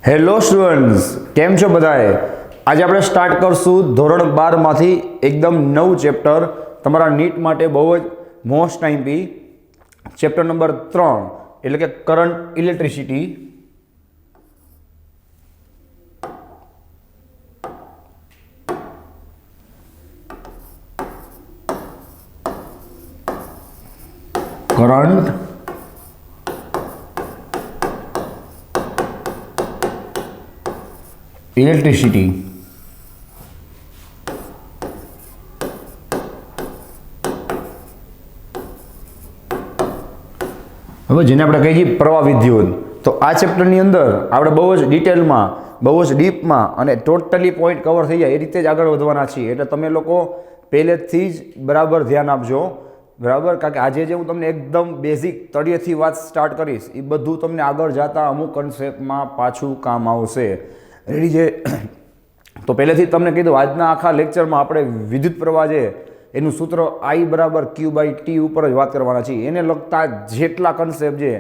Hello students, કેમ છો બધાએ? આજે આપણે સ્ટાર્ટ કરશું ધોરણ 12 માંથી એકદમ નવું ચેપ્ટર, તમારા નીટ માટે બહુ જ મોસ્ટ આઈમ્પી ચેપ્ટર નંબર 3 એટલે કે કરંટ ઇલેક્ટ્રિસિટી. Current electricity. હવે જેને આપણે કહીએ છીએ પ્રવાહ વિદ્યુત, તો આ ચેપ્ટરની અંદર આપણે બહુ જ ડિટેલમાં, બહુ જ ડીપમાં અને ટોટલી પોઈન્ટ કવર થઈ જાય એ રીતે જ આગળ વધવાના છીએ. એટલે તમે લોકો પહેલેથી જ બરાબર ધ્યાન આપજો, બરાબર? કારણ કે આજે જે હું તમને એકદમ બેઝિક તળિયેથી વાત સ્ટાર્ટ કરીશ એ બધું તમને આગળ જતા અમુક કન્સેપ્ટમાં પાછું કામ આવશે. રેડી છે? તો પહેલેથી તમને કીધું, આજના આખા લેક્ચરમાં આપણે વિદ્યુત પ્રવાહ છે એનું સૂત્ર I = Q/T ઉપર જ વાત કરવાના છીએ. એને લગતા જેટલા કન્સેપ્ટ છે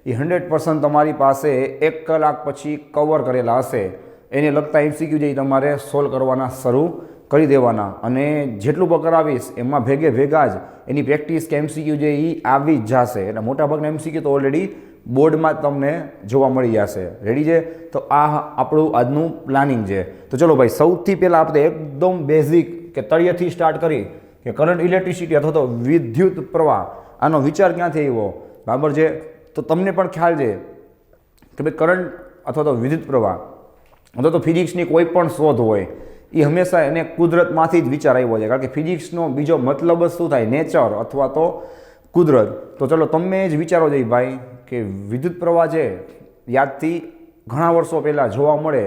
એ 100% તમારી પાસે 1 કલાક પછી કવર કરેલા હશે. એને લગતા MCQ છે એ તમારે સોલ્વ કરવાના શરૂ કરી દેવાના, અને જેટલું પણ કરાવીશ એમાં ભેગા જ એની પ્રેક્ટિસ કે MCQ છે એ આવી જ જશે. એટલે મોટાભાગના MCQ તો ઓલરેડી બોર્ડમાં જ તમને જોવા મળી જશે. રેડી છે? તો આ આપણું આજનું પ્લાનિંગ છે. તો ચલો ભાઈ, સૌથી પહેલાં આપણે એકદમ બેઝિક કે તળિયેથી સ્ટાર્ટ કરી કે કરંટ ઇલેક્ટ્રિસિટી અથવા તો વિદ્યુત પ્રવાહ, આનો વિચાર ક્યાંથી આવ્યો, બરાબર છે? તો તમને પણ ખ્યાલ છે કે ભાઈ કરંટ અથવા તો વિદ્યુત પ્રવાહ અથવા તો ફિઝિક્સની કોઈ પણ શોધ હોય એ હંમેશા એને કુદરતમાંથી જ વિચાર આવ્યો છે. કારણ કે ફિઝિક્સનો બીજો મતલબ જ શું થાય? નેચર અથવા તો કુદરત. તો ચલો તમે જ વિચારો જઈ ભાઈ કે વિદ્યુત પ્રવાહ છે યાદથી ઘણા વર્ષો પહેલાં જોવા મળે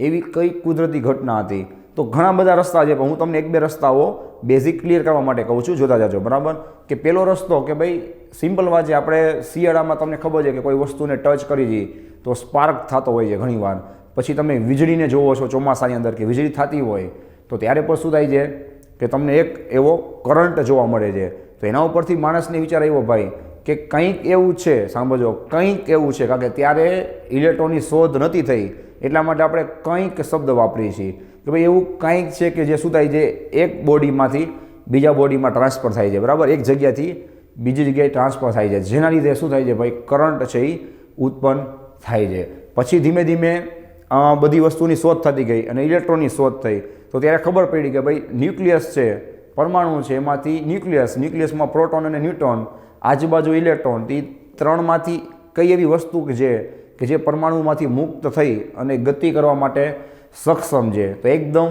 એવી કઈ કુદરતી ઘટના હતી? તો ઘણા બધા રસ્તા છે, પણ હું તમને 1-2 રસ્તાઓ બેઝિક ક્લિયર કરવા માટે કહું છું, જોતા જાજો, બરાબર? કે પહેલો રસ્તો કે ભાઈ સિમ્પલ વાત છે, આપણે શિયાળામાં તમને ખબર છે કે કોઈ વસ્તુને ટચ કરી દઈએ તો સ્પાર્ક થતો હોય છે ઘણીવાર. પછી તમે વીજળીને જોવો છો ચોમાસાની અંદર કે વીજળી થતી હોય તો ત્યારે પણ શું થાય છે કે તમને એક એવો કરંટ જોવા મળે છે. તો એના ઉપરથી માણસને વિચાર આવ્યો ભાઈ કે કંઈક એવું છે, સાંભળજો, કંઈક એવું છે. કારણ કે ત્યારે ઇલેક્ટ્રોનની શોધ નથી થઈ, એટલા માટે આપણે કંઈક શબ્દ વાપરીએ છીએ કે ભાઈ એવું કંઈક છે કે જે શું થાય છે, એક બોડીમાંથી બીજા બોડીમાં ટ્રાન્સફર થાય છે, બરાબર? એક જગ્યાથી બીજી જગ્યાએ ટ્રાન્સફર થાય છે, જેના લીધે શું થાય છે ભાઈ, કરંટ છે એ ઉત્પન્ન થાય છે. પછી ધીમે ધીમે બધી વસ્તુની શોધ થતી ગઈ અને ઇલેક્ટ્રોનની શોધ થઈ. તો ત્યારે ખબર પડી કે ભાઈ ન્યુક્લિયસ છે, પરમાણુ છે, એમાંથી ન્યુક્લિયસમાં પ્રોટોન અને ન્યુટ્રોન, આજુબાજુ ઇલેક્ટ્રોન, તે ત્રણમાંથી કઈ એવી વસ્તુ કે જે પરમાણુમાંથી મુક્ત થઈ અને ગતિ કરવા માટે સક્ષમ છે? તો એકદમ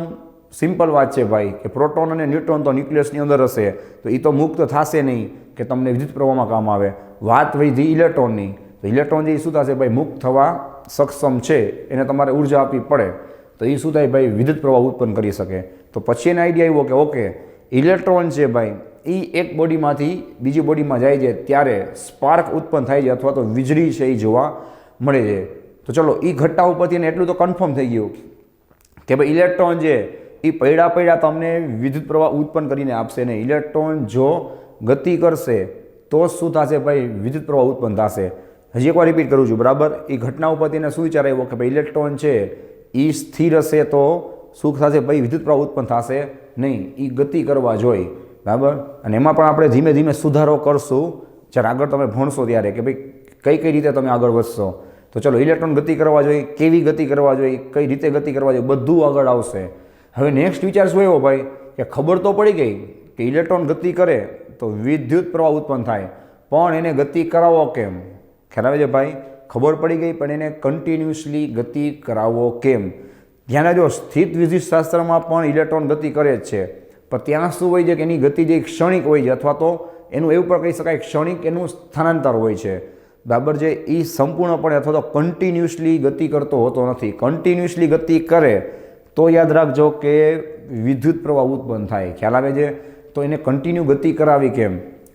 સિમ્પલ વાત છે ભાઈ કે પ્રોટોન અને ન્યુટ્રોન તો ન્યુક્લિયસની અંદર હશે તો એ તો મુક્ત થશે નહીં કે તમને વિદ્યુત પ્રવાહમાં કામ આવે. વાત વધી ઇલેક્ટ્રોનની, તો ઇલેક્ટ્રોન જે શું થશે ભાઈ, મુક્ત થવા સક્ષમ છે, એને તમારે ઉર્જા આપવી પડે તો એ શું થાય ભાઈ, વિદ્યુત પ્રવાહ ઉત્પન્ન કરી શકે. તો પછી એને આઈડિયા આવ્યો કે ઓકે, ઇલેક્ટ્રોન છે ભાઈ એ એક બોડીમાંથી બીજી બોડીમાં જાય છે ત્યારે સ્પાર્ક ઉત્પન્ન થાય છે અથવા તો વીજળી છે એ જોવા મળે છે. તો ચલો એ ઘટના ઉપરથી એને એટલું તો કન્ફર્મ થઈ ગયું કે ભાઈ ઇલેક્ટ્રોન છે એ પડ્યા તમને વિદ્યુત પ્રવાહ ઉત્પન્ન કરીને આપશે ને. ઇલેક્ટ્રોન જો ગતિ કરશે તો શું થશે ભાઈ, વિદ્યુત પ્રવાહ ઉત્પન્ન થશે. હજી એકવાર રિપીટ કરું છું, બરાબર? એ ઘટના ઉપરથી એને શું વિચાર આવ્યો કે ભાઈ ઇલેક્ટ્રોન છે એ સ્થિર હશે તો શું થશે ભાઈ, વિદ્યુત પ્રવાહ ઉત્પન્ન થશે નહીં, એ ગતિ કરવા જોઈએ, બરાબર? અને એમાં પણ આપણે ધીમે ધીમે સુધારો કરશું જ્યારે આગળ તમે ભણશો ત્યારે કે ભાઈ કઈ રીતે તમે આગળ વધશો. તો ચલો, ઇલેક્ટ્રોન ગતિ કરવા જોઈએ, કેવી ગતિ કરવા જોઈએ, કઈ રીતે ગતિ કરવા જોઈએ, બધું આગળ આવશે. હવે નેક્સ્ટ વિચાર શું એવો ભાઈ કે ખબર તો પડી ગઈ કે ઇલેક્ટ્રોન ગતિ કરે તો વિદ્યુત પ્રવાહ ઉત્પન્ન થાય, પણ એને ગતિ કરાવો કેમ? ખ્યાલ આવે છે ભાઈ? ખબર પડી ગઈ, પણ એને કન્ટિન્યુઅસલી ગતિ કરાવવો કેમ? ધ્યાન રાખજો, સ્થિત વિદ્યુતશાસ્ત્રમાં પણ ઇલેક્ટ્રોન ગતિ કરે જ છે, પણ ત્યાં શું હોય છે કે એની ગતિ જે ક્ષણિક હોય છે, અથવા તો એનું એવું પણ કહી શકાય ક્ષણિક એનું સ્થાનાંતર હોય છે, બરાબર છે? એ સંપૂર્ણપણે અથવા તો કન્ટિન્યુઅસલી ગતિ કરતો હોતો નથી. કન્ટિન્યુઅસલી ગતિ કરે તો યાદ રાખજો કે વિદ્યુત પ્રવાહ ઉત્પન્ન થાય. ખ્યાલ આવે છે? તો એને કન્ટિન્યુ ગતિ કરાવી કેમ?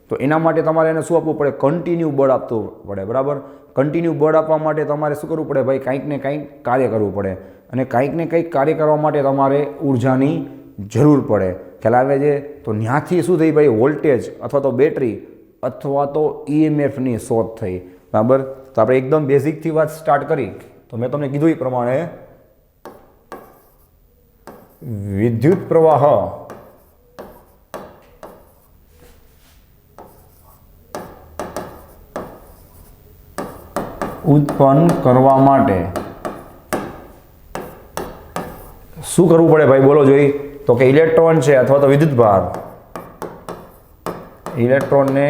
તો એના માટે તમારે એને શું આપવું પડે? કન્ટિન્યુ બળ આપવું પડે, બરાબર? કન્ટિન્યુ બળ આપવા માટે તમારે શું કરવું પડે ભાઈ? કંઈક ને કંઈક કાર્ય કરવું પડે, અને કંઈક ને કંઈક કાર્ય કરવા માટે તમારે ઉર્જાની જરૂર પડે. ખ્યાલ આવે છે? તો ત્યાંથી શું થઈ ભાઈ, વોલ્ટેજ અથવા તો બેટરી અથવા તો EMFની શોધ થઈ, બરાબર? તો આપણે એકદમ બેઝિકથી વાત સ્ટાર્ટ કરી તો મેં તમને કીધું એ પ્રમાણે વિદ્યુત પ્રવાહ ઉત્પન્ન કરવા માટે શું કરવું પડે ભાઈ, બોલો જોઈ? તો કે ઇલેક્ટ્રોન છે અથવા તો વિદ્યુતભાર, ઇલેક્ટ્રોનને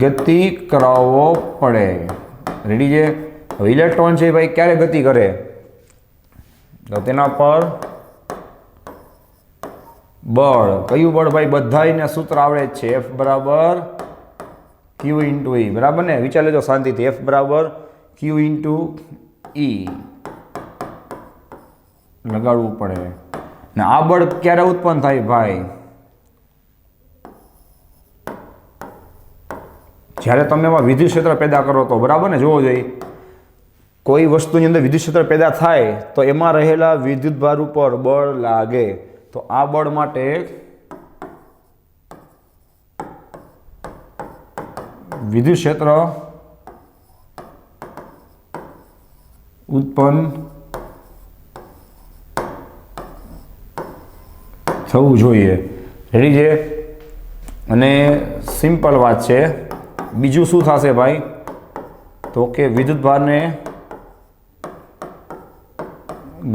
ગતિ કરાવવો પડે. રેડી છે? હવે ઇલેક્ટ્રોન છે ભાઈ ક્યારે ગતિ કરે? તો તેના પર બળ, કયું બળ ભાઈ? બધાયને સૂત્ર આવડે જ છે, F બરાબર Q ઇન્ટુ E, બરાબર ને? વિચાર લેજો શાંતિથી, F બરાબર Q ઇન્ટુ E લગાડવું પડે. ને આ બળ ક્યારે ઉત્પન્ન થાય ભાઈ? જ્યારે તમે એમાં વિદ્યુત ક્ષેત્ર પેદા કરો તો, બરાબર ને? જોવો જોઈએ, કોઈ વસ્તુની અંદર વિદ્યુત ક્ષેત્ર પેદા થાય તો એમાં રહેલા વિદ્યુત ભાર ઉપર બળ લાગે. તો આ બળ માટે વિદ્યુત ક્ષેત્ર ઉત્પન્ન થવું જોઈએ. રેડી છે? અને સિમ્પલ વાત છે. બીજું શું થશે ભાઈ? તો કે વિદ્યુત ભારને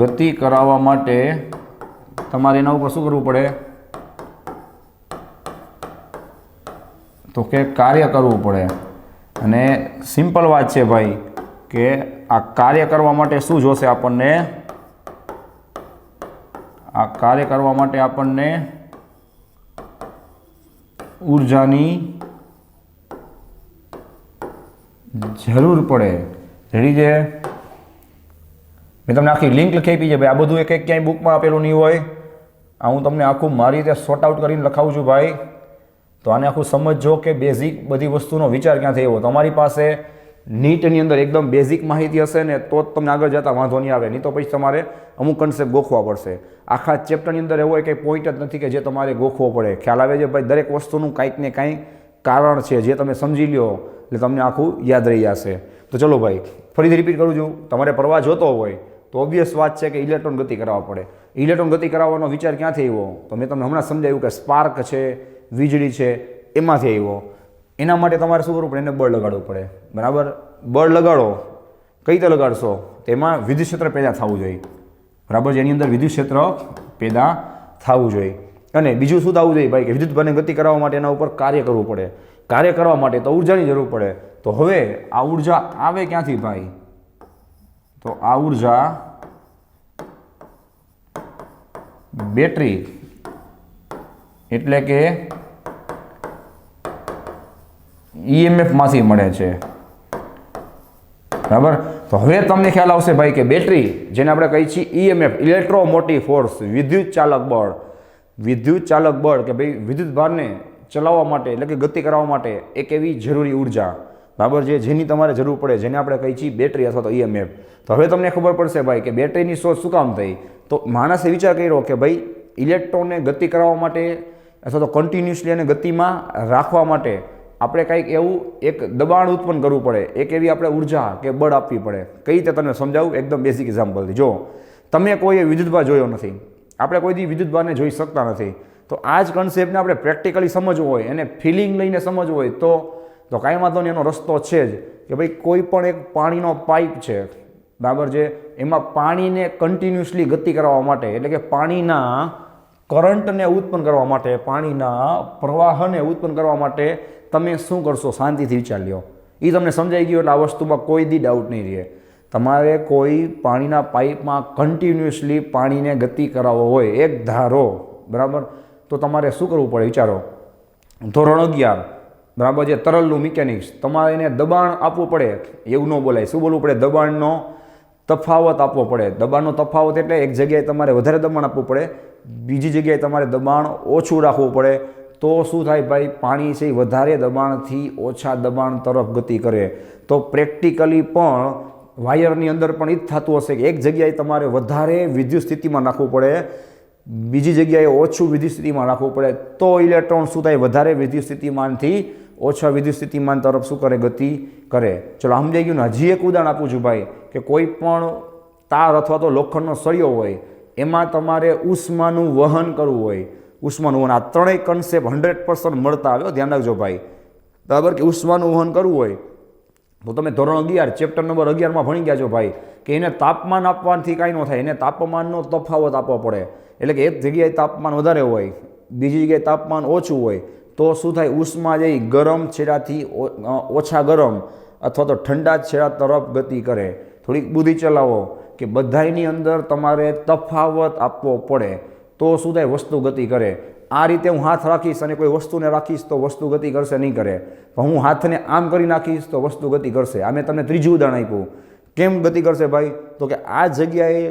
ગતિ કરાવવા માટે તમારે એના ઉપર શું કરવું પડે? તો કે કાર્ય કરવું પડે. અને સિમ્પલ વાત છે ભાઈ કે આ કાર્ય કરવા માટે શું જોશે આપણને? આ કાર્ય કરવા માટે આપણને ઉર્જાની જરૂર પડે. રેડી છે? મેં તમને આખી લિંક લખી આપી છે ભાઈ. આ બધું એક ક્યાંય બુકમાં આપેલું નહીં હોય. આ હું તમને આખું મારી રીતે સોર્ટ આઉટ કરીને લખાવું છું ભાઈ. તો આને આખું સમજો કે બેઝિક બધી વસ્તુનો વિચાર ક્યાંથી આવ્યો. તમારી પાસે નીટની અંદર એકદમ બેઝિક માહિતી હશે ને તો જ તમને આગળ જતા વાંધો નહીં આવે. નહીં તો પછી તમારે અમુક કન્સેપ્ટ ગોખવા પડશે. આખા ચેપ્ટરની અંદર એવો કંઈ પોઈન્ટ જ નથી કે જે તમારે ગોખવો પડે. ખ્યાલ આવે છે ભાઈ? દરેક વસ્તુનું કાંઈક ને કાંઈ કારણ છે જે તમે સમજી લ્યો એટલે તમને આખું યાદ રહી જશે. તો ચલો ભાઈ, ફરીથી રિપીટ કરું છું. તમારે પ્રવાહ જોતો હોય તો ઓબ્વિયસ વાત છે કે ઇલેક્ટ્રોન ગતિ કરાવવા પડે. ઇલેક્ટ્રોન ગતિ કરાવવાનો વિચાર ક્યાંથી આવ્યો? તો મેં તમને હમણાં સમજાવ્યું કે સ્પાર્ક છે, વીજળી છે, એમાંથી આવ્યો. એના માટે તમારે શું કરવું પડે? એને બળ લગાડવું પડે. બરાબર? બળ લગાડો. કઈ રીતે લગાડશો? તેમાં વિદ્યુત ક્ષેત્ર પેદા થવું જોઈએ. બરાબર? જેની અંદર વિદ્યુત ક્ષેત્ર પેદા થવું જોઈએ. અને બીજું શું થવું જોઈએ ભાઈ? કે વિદ્યુત ભારને ગતિ કરાવવા માટે એના ઉપર કાર્ય કરવું પડે. કાર્ય કરવા માટે તો ઉર્જાની જરૂર પડે. તો હવે આ ઉર્જા આવે ક્યાંથી ભાઈ? તો આ ઉર્જા બેટરી એટલે કે EMF માંથી મળે છે. બરાબર? તો હવે તમને ખ્યાલ આવશે ભાઈ કે બેટરી, જેને આપણે કહીએ છીએ EMF, ઇલેક્ટ્રોમોટિવ ફોર્સ, વિદ્યુત ચાલક બળ. વિદ્યુત ચાલક બળ કે ભાઈ વિદ્યુત ભારને ચલાવવા માટે એટલે કે ગતિ કરાવવા માટે એક એવી જરૂરી ઉર્જા, બરાબર છે, જેની તમારે જરૂર પડે, જેને આપણે કહીએ છીએ બેટરી અથવા તો EMF. તો હવે તમને ખબર પડશે ભાઈ કે બેટરીની શોધ શું કામ થઈ? તો માણસે વિચાર કર્યો કે ભાઈ ઇલેક્ટ્રોનને ગતિ કરાવવા માટે અથવા તો કન્ટિન્યુઅસલી એને ગતિમાં રાખવા માટે આપણે કંઈક એવું એક દબાણ ઉત્પન્ન કરવું પડે, એક એવી આપણે ઉર્જા કે બળ આપવી પડે. કઈ રીતે તમને સમજાવું? એકદમ બેઝિક એક્ઝામ્પલથી. જો તમે કોઈએ વિદ્યુતભાર જોયો નથી, આપણે કોઈ દી વિદ્યુતભારને જોઈ શકતા નથી, તો આ જ કન્સેપ્ટને આપણે પ્રેક્ટિકલી સમજવું હોય, એને ફિલિંગ લઈને સમજવું હોય તો કાંઈ વાંધો નહીં, એનો રસ્તો છે જ કે ભાઈ કોઈ પણ એક પાણીનો પાઇપ છે, બરાબર છે, એમાં પાણીને કન્ટિન્યુઅસલી ગતિ કરાવવા માટે એટલે કે પાણીના કરંટને ઉત્પન્ન કરવા માટે, પાણીના પ્રવાહને ઉત્પન્ન કરવા માટે તમે શું કરશો? શાંતિથી વિચાર લ્યો. એ તમને સમજાઈ ગયું એટલે આ વસ્તુમાં કોઈ દી ડાઉટ નહીં રહે. તમારે કોઈ પાણીના પાઇપમાં કન્ટિન્યુઅસલી પાણીને ગતિ કરાવવો હોય એક ધારો, બરાબર, તો તમારે શું કરવું પડે? વિચારો. ધોરણ 11, બરાબર છે, તરલનું મિકેનિક્સ. તમારે એને દબાણ આપવું પડે. એવું ન બોલાય. શું બોલવું પડે? દબાણનો તફાવત આપવો પડે. દબાણનો તફાવત એટલે એક જગ્યાએ તમારે વધારે દબાણ આપવું પડે, બીજી જગ્યાએ તમારે દબાણ ઓછું રાખવું પડે. તો શું થાય ભાઈ? પાણી છે વધારે દબાણથી ઓછા દબાણ તરફ ગતિ કરે. તો પ્રેક્ટિકલી પણ વાયરની અંદર પણ એ જ થતું હશે કે એક જગ્યાએ તમારે વધારે વિદ્યુત સ્થિતિમાં નાખવું પડે, બીજી જગ્યાએ ઓછું વિદ્યુત સ્થિતિમાં રાખવું પડે. તો ઇલેક્ટ્રોન શું થાય? વધારે વિદ્યુત સ્થિતિમાનથી ઓછા વિદ્યુત સ્થિતિમાન તરફ શું કરે, ગતિ કરે. ચલો સમજાઈ ગયું ને. હજી એક ઉદાહરણ આપું છું ભાઈ, કે કોઈ પણ તાર અથવા તો લોખંડનો સળિયો હોય, એમાં તમારે ઉષ્માનું વહન કરવું હોય. ઉષ્માનું વહન, આ ત્રણેય કન્સેપ્ટ 100% મળતા આવ્યો, ધ્યાન રાખજો ભાઈ, બરાબર. કે ઉષ્માનું વહન કરવું હોય તો તમે ધોરણ 11 ચેપ્ટર નંબર 11માં ભણી ગયા છો ભાઈ, કે એને તાપમાન આપવાથી કાંઈ ન થાય, એને તાપમાનનો તફાવત આપવો પડે. એટલે કે એક જગ્યાએ તાપમાન વધારે હોય, બીજી જગ્યાએ તાપમાન ઓછું હોય, તો શું થાય, ઉષ્મા જઈ ગરમ છેડાથી ઓછા ગરમ અથવા તો ઠંડા છેડા તરફ ગતિ કરે. થોડીક બુદ્ધિ ચલાવો કે બધાની અંદર તમારે તફાવત આપવો પડે, તો શું થાય, વસ્તુ ગતિ કરે. આ રીતે હું હાથ રાખીશ અને કોઈ વસ્તુને રાખીશ તો વસ્તુ ગતિ કરશે નહીં કરે, પણ હું હાથને આમ કરી નાખીશ તો વસ્તુ ગતિ કરશે. આ મેં તમને ત્રીજું ઉદાહરણ આપ્યું. કેમ ગતિ કરશે ભાઈ, તો કે આ જગ્યાએ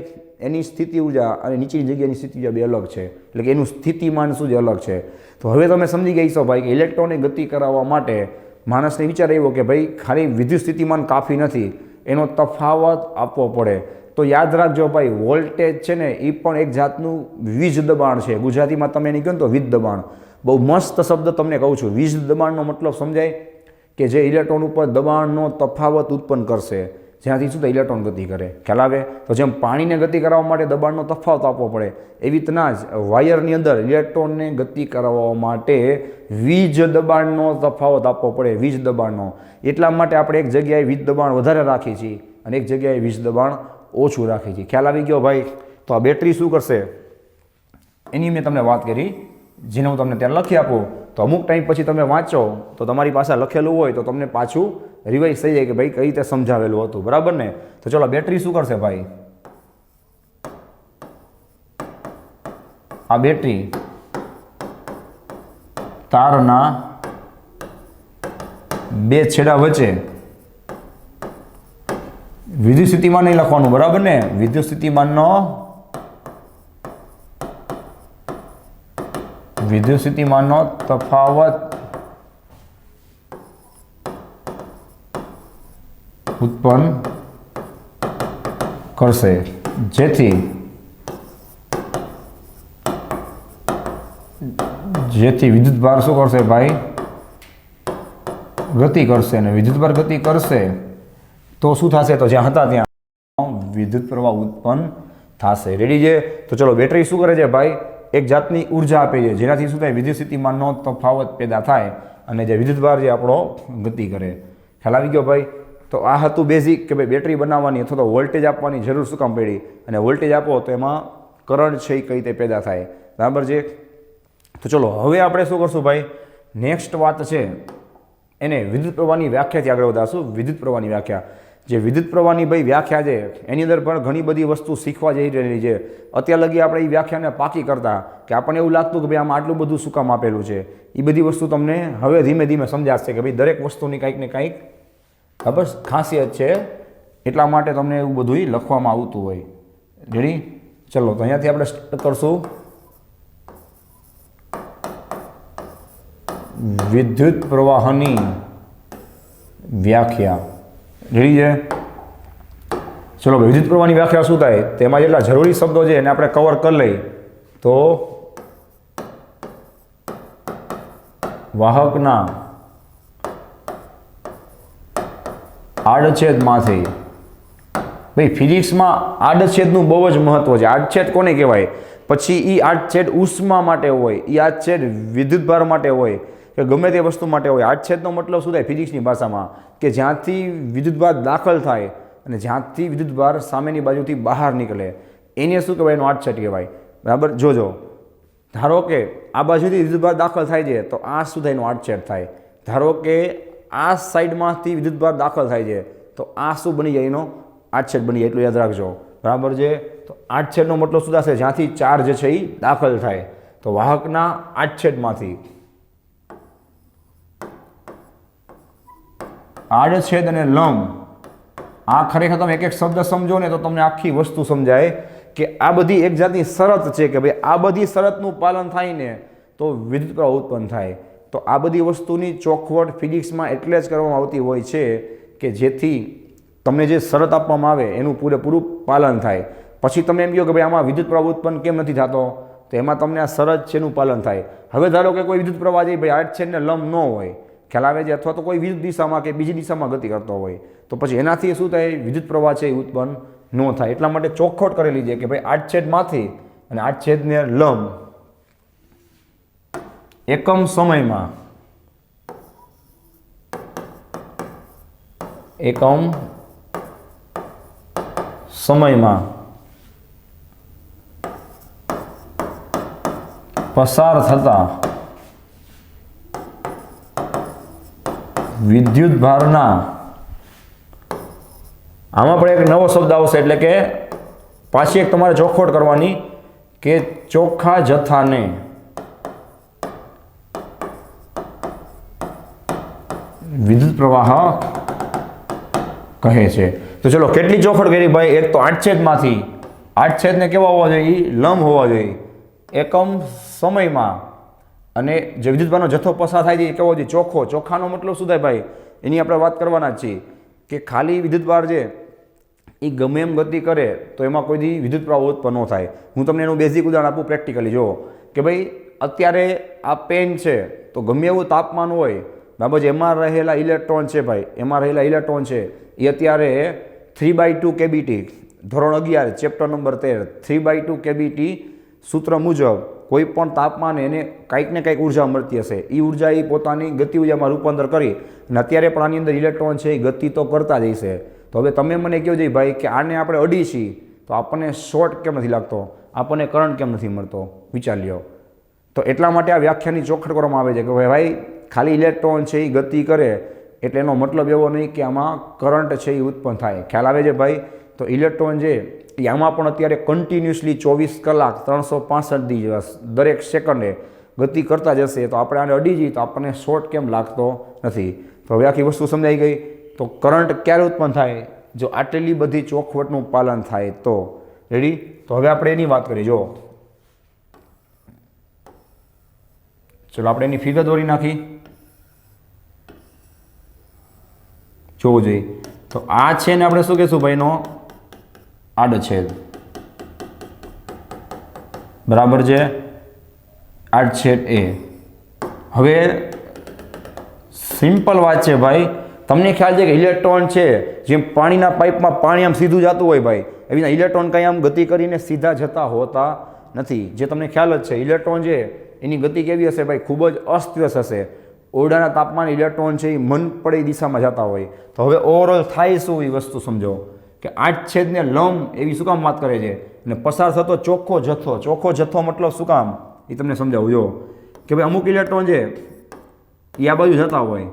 એની સ્થિતિ ઉર્જા અને નીચેની જગ્યાની સ્થિતિ ઉર્જા બે અલગ છે, એટલે કે એનું સ્થિતિમાન શું છે, અલગ છે. તો હવે તમે સમજી ગઈ છો ભાઈ કે ઇલેક્ટ્રોનને ગતિ કરાવવા માટે માણસને વિચાર આવ્યો કે ભાઈ ખાલી વિદ્યુત સ્થિતિમાન કાફી નથી, એનો તફાવત આપવો પડે. તો યાદ રાખજો ભાઈ, વોલ્ટેજ છે ને એ પણ એક જાતનું વીજ દબાણ છે. ગુજરાતીમાં તમે એને કહો ને તો વીજ દબાણ. બહુ મસ્ત શબ્દ તમને કહું છું. વીજ દબાણનો મતલબ સમજાય, કે જે ઇલેક્ટ્રોન ઉપર દબાણનો તફાવત ઉત્પન્ન કરશે, જ્યાંથી શું થાય, ઇલેક્ટ્રોન ગતિ કરે. ખ્યાલ આવે? તો જેમ પાણીને ગતિ કરાવવા માટે દબાણનો તફાવત આપવો પડે, એવી રીતના જ વાયરની અંદર ઇલેક્ટ્રોનને ગતિ કરાવવા માટે વીજ દબાણનો તફાવત આપવો પડે, વીજ દબાણનો. એટલા માટે આપણે એક જગ્યાએ વીજ દબાણ વધારે રાખીએ છીએ અને એક જગ્યાએ વીજ દબાણ ઓછું રાખીએ છીએ. ખ્યાલ આવી ગયો ભાઈ? તો આ બેટરી શું કરશે એની મેં તમને વાત કરી, જેને હું તમને ત્યાં લખી આપું, તો અમુક ટાઈમ પછી તમે વાંચો તો તમારી પાસે લખેલું હોય તો તમને પાછું રિવાઇઝ થઈ જાય કે ભાઈ કઈ રીતે સમજાવેલું હતું, બરાબર ને? તો ચલો, બેટરી શું કરશે ભાઈ? આ બેટરી તારના બે છેડા વચ્ચે વિદ્યુત સ્થિતિમાન નહીં લખવાનું, બરાબર ને? વિદ્યુત સ્થિતિમાનનો તફાવત ઉત્પન્ન કરશે, જેથી વિદ્યુતભાર શું કરશે ભાઈ? ગતિ કરશે. અને વિદ્યુતભાર ગતિ કરશે તો શું થશે? તો જ્યાં હતા ત્યાં વિદ્યુત પ્રવાહ ઉત્પન્ન થશે. રેડી છે? તો ચલો, બેટરી શું કરે છે ભાઈ? એક જાતની ઉર્જા આપે છે, જેનાથી શું થાય, વિદ્યુત સ્થિતિમાનનો તફાવત પેદા થાય અને જે વિદ્યુતભાર જે આપણો ગતિ કરે. ખ્યાલ આવી ગયો ભાઈ? તો આ હતું બેઝિક, કે ભાઈ બેટરી બનાવવાની અથવા તો વોલ્ટેજ આપવાની જરૂર શું કામ પડી, અને વોલ્ટેજ આપો તો એમાં કરંટ છે એ કઈ રીતે પેદા થાય, બરાબર છે? તો ચલો, હવે આપણે શું કરશું ભાઈ? નેક્સ્ટ વાત છે એને વિદ્યુત પ્રવાહની વ્યાખ્યાથી આગળ વધારશું. વિદ્યુત પ્રવાહની વ્યાખ્યા, જે વિદ્યુત પ્રવાહની ભાઈ વ્યાખ્યા છે એની અંદર પણ ઘણી બધી વસ્તુ શીખવા જઈ રહેલી છે. અત્યાર લગી આપણે એ વ્યાખ્યાને પાકી કરતા કે આપણને એવું લાગતું કે ભાઈ આમાં આટલું બધું શું કામ આપેલું છે. એ બધી વસ્તુ તમને હવે ધીમે ધીમે સમજાશે કે ભાઈ દરેક વસ્તુની કંઈક ને કંઈક ખબર ખાસિયત છે, એટલા માટે તમને એવું બધું લખવામાં આવતું હોય. રેડી? ચલો, તો અહીંયાથી આપણે સ્ટાર્ટ કરશું વિદ્યુત પ્રવાહની વ્યાખ્યા. રેડી છે? ચલો, વિદ્યુત પ્રવાહની વ્યાખ્યા શું થાય, તેમાં જેટલા જરૂરી શબ્દો છે એને આપણે કવર કરી લઈએ. તો વાહકના આડછેદમાંથી, ભાઈ ફિઝિક્સમાં આડછેદનું બહુ જ મહત્વ છે. આડછેદ કોને કહેવાય? પછી એ આડછેદ ઉષ્મા માટે હોય, એ આડછેદ વિદ્યુતભાર માટે હોય, કે ગમે તે વસ્તુ માટે હોય. આડછેદનો મતલબ શું થાય ફિઝિક્સની ભાષામાં? કે જ્યાંથી વિદ્યુતભાર દાખલ થાય અને જ્યાંથી વિદ્યુતભાર સામેની બાજુથી બહાર નીકળે એને શું કહેવાય? એનો આડછેદ કહેવાય, બરાબર? જોજો, ધારો કે આ બાજુથી વિદ્યુતભાર દાખલ થાય છે તો આ શું થાય? એનો આડછેદ થાય. ધારો કે આ સાઈડમાંથી વિદ્યુતભાર દાખલ થાય છે તો આ શું બની જાય? એનો આડછેદ બની જાય. એટલું યાદ રાખજો, બરાબર છે? તો આડછેદનો મતલબ શું થશે? જ્યાંથી ચાર્જ છે એ દાખલ થાય. તો વાહકના આડછેદમાંથી, આડછેદ અને લંબ, આ ખરેખર તમે એક એક શબ્દ સમજો ને તો તમને આખી વસ્તુ સમજાય કે આ બધી એક જાતની શરત છે કે ભાઈ આ બધી શરતનું પાલન થાય ને તો વિદ્યુત પ્રવાહ ઉત્પન્ન થાય. તો આ બધી વસ્તુની ચોખવટ ફિઝિક્સમાં એટલે જ કરવામાં આવતી હોય છે કે જેથી તમને જે શરત આપવામાં આવે એનું પૂરેપૂરું પાલન થાય. પછી તમે એમ કહો કે ભાઈ આમાં વિદ્યુત પ્રવાહ ઉત્પન્ન કેમ નથી થતો, તો એમાં તમને આ શરત છે એનું પાલન થાય. હવે ધારો કે કોઈ વિદ્યુત પ્રવાહ છે ભાઈ આડછેદ ને લંબ ન હોય, ખ્યાલ આવે છે, અથવા તો કોઈ વિરુદ્ધ દિશામાં કે બીજી દિશામાં ગતિ કરતો હોય તો પછી એનાથી શું થાય, વિદ્યુત પ્રવાહ છે એ ઉત્પન્ન ન થાય. એટલા માટે ચોખવટ કરેલી છે કે ભાઈ આડછેદમાંથી અને આડછેદને લંબ એકમ સમયમાં પસાર થતા વિદ્યુત ભારના, આમાં પણ એક નવો શબ્દ આવશે, એટલે કે પાછી એક તમારે ચોખવટ કરવાની કે ચોખ્ખા જથ્થાને વિદ્યુત પ્રવાહ કહે છે. તો ચલો કેટલી ચોખવટ કરી ભાઈ, એક તો આડછેદમાંથી, આડછેદને કેવા હોવા જોઈએ, લંબ હોવા જોઈએ એકમ સમયમાં, અને જે વિદ્યુતભારનો જથ્થો પસાર થાય છે એ કેવો જોઈએ, ચોખ્ખો. ચોખ્ખાનો મતલબ શું થાય ભાઈ, એની આપણે વાત કરવાના જ છીએ કે ખાલી વિદ્યુતભાર છે એ ગમે એમ ગતિ કરે તો એમાં કોઈ દી વિદ્યુત પ્રવાહ ઉત્પન્ન ન થાય. હું તમને એનું બેઝિક ઉદાહરણ આપું પ્રેક્ટિકલી. જુઓ કે ભાઈ અત્યારે આ પેન છે તો ગમે એવું તાપમાન હોય બરાબર છે, એમાં રહેલા ઇલેક્ટ્રોન છે ભાઈ, એમાં રહેલા ઇલેક્ટ્રોન છે એ અત્યારે 3/2 કેબીટી, ધોરણ 11 ચેપ્ટર નંબર 13 3/2 કેબીટી સૂત્ર મુજબ કોઈ પણ તાપમાને એને કંઈક ને કંઈક ઉર્જા મળતી હશે. એ ઉર્જા એ પોતાની ગતિ ઉર્જામાં રૂપાંતર કરી અને અત્યારે પણ આની અંદર ઇલેક્ટ્રોન છે એ ગતિ તો કરતા જ હશે. તો હવે તમે મને કહો જોઈએ ભાઈ કે આને આપણે અડી છીએ તો આપણને શોર્ટ કેમ નથી લાગતો, આપણને કરંટ કેમ નથી મળતો, વિચાર લ્યો. તો એટલા માટે આ વ્યાખ્યાની ચોખવટ કરવામાં આવે છે કે ભાઈ ખાલી ઇલેક્ટ્રોન છે એ ગતિ કરે એટલે એનો મતલબ એવો નહીં કે આમાં કરંટ છે એ ઉત્પન્ન થાય. ખ્યાલ આવે છે ભાઈ? તો ઇલેક્ટ્રોન છે એ આમાં પણ અત્યારે કન્ટિન્યુઅસલી 24 કલાક 365 દિવસ દરેક સેકન્ડે ગતિ કરતા જશે. તો આપણે આને અડી જઈએ તો આપણને શોર્ટ કેમ લાગતો નથી. તો હવે આખી વસ્તુ સમજાઈ ગઈ. તો કરંટ ક્યારે ઉત્પન્ન થાય, જો આટલી બધી ચોખવટનું પાલન થાય તો. રેડી? તો હવે આપણે એની વાત કરીએ. જો ચલો આપણે એની ફિગર દોરી નાખી, જોવું જોઈએ. તો આ છે ને આપણે શું કહેશું ભાઈ, નો આડછેદ, બરાબર છે, આડછેદ એ. હવે સિમ્પલ વાત છે ભાઈ, તમને ખ્યાલ છે કે ઇલેક્ટ્રોન છે જેમ પાણીના પાઇપમાં પાણી આમ સીધું જતું હોય ભાઈ, એવી રીતના ઇલેક્ટ્રોન કંઈ આમ ગતિ કરીને સીધા જતા હોતા નથી. જે તમને ખ્યાલ જ છે ઇલેક્ટ્રોન છે એની ગતિ કેવી હશે ભાઈ, ખૂબ જ અસ્તવ્યસ્ત હશે. ઓરડાના તાપમાન ઇલેક્ટ્રોન છે એ મન પડે દિશામાં જતા હોય. તો હવે ઓવરઓલ થાય શું એ વસ્તુ સમજો કે આડછેદને લંબ એવી શું કામ વાત કરે છે, અને પસાર થતો ચોખ્ખો જથ્થો. ચોખ્ખો જથ્થો મતલબ શું કામ એ તમને સમજાવું. જો કે ભાઈ અમુક ઇલેક્ટ્રોન છે એ આ બાજુ જતા હોય,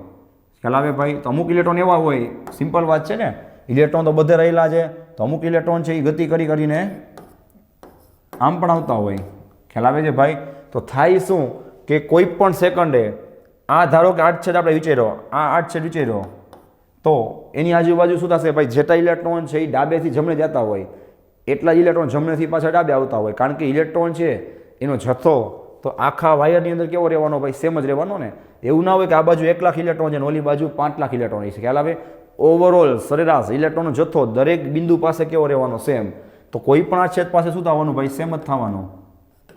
ખ્યાલ આવે ભાઈ? તો અમુક ઇલેક્ટ્રોન એવા હોય, સિમ્પલ વાત છે ને, ઇલેક્ટ્રોન તો બધે રહેલા છે, તો અમુક ઇલેક્ટ્રોન છે એ ગતિ કરીને આમ પણ આવતા હોય, ખ્યાલ આવે છે ભાઈ? તો થાય શું કે કોઈ પણ સેકન્ડે આ ધારો કે આડછેદ આપણે વિચાર્યો, આ આડછેદ વિચાર્યો, તો એની આજુબાજુ શું થશે ભાઈ, જેટલા ઇલેક્ટ્રોન છે એ ડાબેથી જમણે જતા હોય એટલા જ ઇલેક્ટ્રોન જમણેથી પાછા ડાબે આવતા હોય. કારણ કે ઇલેક્ટ્રોન છે એનો જથ્થો તો આખા વાયરની અંદર કેવો રહેવાનો ભાઈ, સેમ જ રહેવાનો ને. એવું ના હોય કે આ બાજુ 1 લાખ ઇલેક્ટ્રોન છે ને ઓલી બાજુ 5 લાખ ઇલેક્ટ્રોન છે. ખ્યાલ આવે? ઓવરઓલ સરેરાશ ઇલેક્ટ્રોનનો જથ્થો દરેક બિંદુ પાસે કેવો રહેવાનો, સેમ. તો કોઈ પણ આડછેદ પાસે શું થવાનું ભાઈ, સેમ જ થવાનું.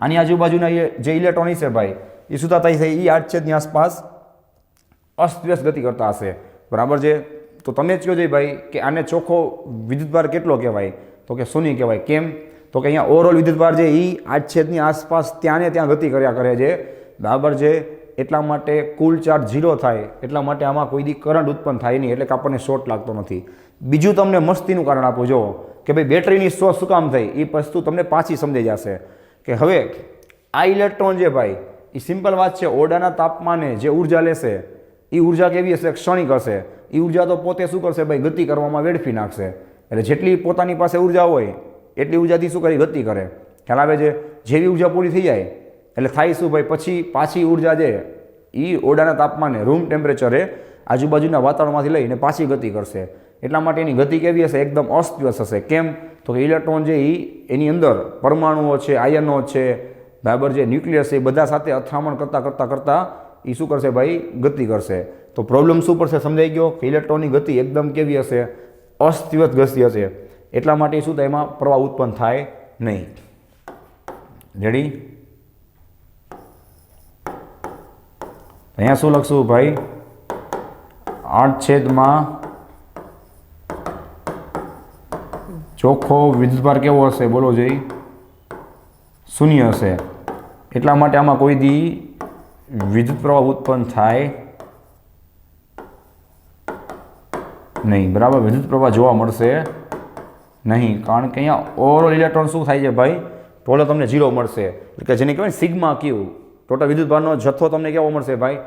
આની આજુબાજુના જે ઇલેક્ટ્રોન છે ભાઈ એ શું થતા હશે, એ આડછેદની આસપાસ અસ્તવ્યસ્ત ગતિ કરતા હશે, બરાબર છે? તો તમે જ કહો છો ભાઈ કે આને ચોખ્ખો વિદ્યુતભાર કેટલો કહેવાય, તો કે શૂન્ય કહેવાય. કેમ? તો કે અહીંયા ઓવરઓલ વિદ્યુતભાર છે એ આડછેદની આસપાસ ત્યાં ને ત્યાં ગતિ કર્યા કરે છે, બરાબર છે? એટલા માટે કુલ ચાર્જ 0 થાય, એટલા માટે આમાં કોઈ દી કરંટ ઉત્પન્ન થાય નહીં, એટલે કે આપણને શોર્ટ લાગતો નથી. બીજું તમને મસ્તીનું કારણ આપું, જો કે ભાઈ બેટરીની શોર્ટ શું કામ થઈ એ વસ્તુ તમને પાછી સમજાઈ જશે. કે હવે આ ઇલેક્ટ્રોન છે ભાઈ એ સિમ્પલ વાત છે, ઓરડાના તાપમાને જે ઉર્જા લેશે એ ઉર્જા કેવી હશે, ક્ષણિક હશે. એ ઉર્જા તો પોતે શું કરશે ભાઈ, ગતિ કરવામાં વેડફી નાખશે. એટલે જેટલી પોતાની પાસે ઉર્જા હોય એટલી ઉર્જાથી શું કરી, ગતિ કરે. ખ્યાલ આવે છે? જેવી ઉર્જા પૂરી થઈ જાય એટલે થાય શું ભાઈ, પછી પાછી ઉર્જા છે એ ઓરડાના તાપમાને રૂમ ટેમ્પરેચરે આજુબાજુના વાતાવરણમાંથી લઈને પાછી ગતિ કરશે. એટલા માટે એની ગતિ કેવી હશે, એકદમ અસ્તવ્યસ્ત હશે. કેમ? તો કે ઇલેક્ટ્રોન છે એની અંદર પરમાણુઓ છે, આયનો છે, બરાબર છે, ન્યુક્લિયસ છે, એ બધા સાથે અથડામણ કરતાં એ શું કરશે ભાઈ, ગતિ કરશે. તો પ્રોબ્લેમ શું પડશે, સમજાઈ ગયો કે ઇલેક્ટ્રોનની ગતિ એકદમ કેવી હશે, અસ્તવ્યસ્ત ગતિ હશે. એટલા માટે શું થાય, એમાં પ્રવાહ ઉત્પન્ન થાય નહીં. રેડી? અહીંયા શું લખશું ભાઈ, 8/, ચોખ્ખો વિદ્યુતભાર કેવો હશે બોલો જોઈ? શૂન્ય હશે. એટલા માટે આમાં કોઈ દી વિદ્યુત પ્રવાહ ઉત્પન્ન થાય નહીં. બરાબર, વિદ્યુત પ્રવાહ જોવા મળશે નહીં, કારણ કે અહીંયા ઓવરઓલ ઇલેક્ટ્રોન શું થાય છે ભાઈ? ટોટલ તમને 0 મળશે. એટલે કે જેને કહેવાય સિગ્મા ક્યુ, ટોટલ વિદ્યુતભારનો જથ્થો તમને કેવો મળશે ભાઈ?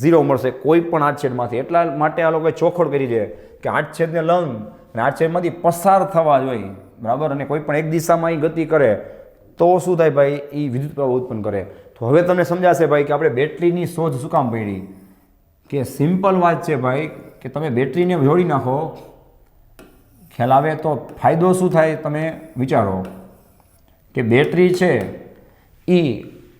0 મળશે કોઈ પણ 8/માંથી. એટલા માટે આ લોકોએ ચોખવટ કરી છે કે 8/ને લંબ અને 8/માંથી પસાર થવા જોઈએ. બરાબર, અને કોઈ પણ એક દિશામાં એ ગતિ કરે તો શું થાય ભાઈ? એ વિદ્યુત પ્રવાહ ઉત્પન્ન કરે. તો હવે તમને સમજાશે ભાઈ કે આપણે બેટરીની શોધ શું કામ પડી? કે સિમ્પલ વાત છે ભાઈ કે તમે બેટરીને જોડી નાખો, ખ્યાલ આવે તો ફાયદો શું થાય તમે વિચારો. કે બેટરી છે એ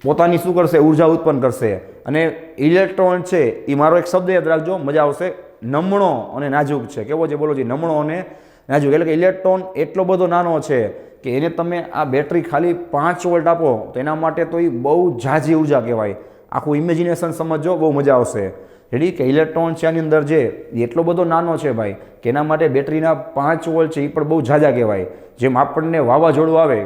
પોતાની શું કરશે? ઉર્જા ઉત્પન્ન કરશે. અને ઇલેક્ટ્રોન છે એ, મારો એક શબ્દ યાદ રાખજો, મજા આવશે, નમણો અને નાજુક છે. કેવો છે બોલો જી? નમણો અને નાજુક. એટલે કે ઇલેક્ટ્રોન એટલો બધો નાનો છે કે એને તમે આ બેટરી ખાલી 5 વોલ્ટ આપો તો એના માટે તો એ બહુ ઝાઝી ઉર્જા કહેવાય. આખું ઇમેજિનેશન સમજો, બહુ મજા આવશે. રેડી? કે ઇલેક્ટ્રોન છે આની અંદર જે એટલો બધો નાનો છે ભાઈ કે એના માટે બેટરીના 5 વોલ્ટ છે એ પણ બહુ ઝાઝા કહેવાય. જેમ આપણને વાવાઝોડું આવે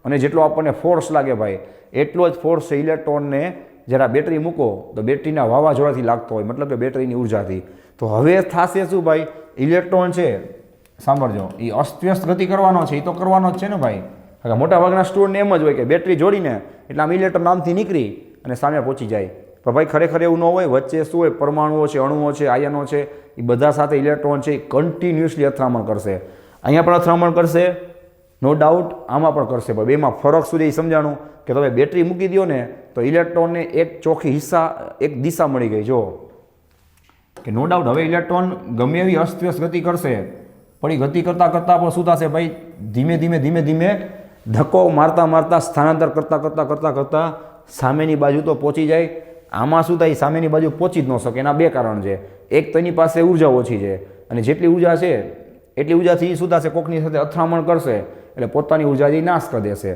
અને જેટલો આપણને ફોર્સ લાગે ભાઈ એટલો જ ફોર્સ છે ઇલેક્ટ્રોનને જરા બેટરી મૂકો તો બેટરીના વાવાઝોડાથી લાગતો હોય, મતલબ કે બેટરીની ઉર્જાથી. તો હવે થશે શું ભાઈ? ઇલેક્ટ્રોન છે, સાંભળજો, એ અસ્તવ્યસ્ત ગતિ કરવાનો છે, એ તો કરવાનો જ છે ને ભાઈ. કારણ કે મોટાભાગના સ્ટુડન્ટને એમ જ હોય કે બેટરી જોડીને એટલે આમ ઇલેક્ટ્રોન નામથી નીકળી અને સામે પહોંચી જાય. પણ ભાઈ ખરેખર એવું ન હોય. વચ્ચે શું હોય? પરમાણુઓ છે, અણુઓ છે, આયનો છે, એ બધા સાથે ઇલેક્ટ્રોન છે એ કન્ટિન્યુઅસલી અથડામણ કરશે. અહીંયા પણ અથડામણ કરશે, નો ડાઉટ, આમાં પણ કરશે. પણ બેમાં ફરક શું છે એ સમજાણું કે તમે બેટરી મૂકી દો ને તો ઇલેક્ટ્રોનને એક ચોખ્ખી હિસ્સા, એક દિશા મળી ગઈ. જો કે નો ડાઉટ હવે ઇલેક્ટ્રોન ગમે એવી અસ્તવ્યસ્ત ગતિ કરશે પણ એ ગતિ કરતાં કરતાં પણ શું થશે ભાઈ? ધીમે ધીમે ધક્કો મારતા સ્થાનાંતર કરતાં સામેની બાજુ તો પહોંચી જાય. આમાં શું થાય? સામેની બાજુ પહોંચી જ ન શકે. એના 2 કારણ છે. એક તો એની પાસે ઉર્જા ઓછી છે, અને જેટલી ઉર્જા છે એટલી ઉર્જાથી શું થશે? કોકની સાથે અથડામણ કરશે એટલે પોતાની ઉર્જાથી નાશ કરી દેશે.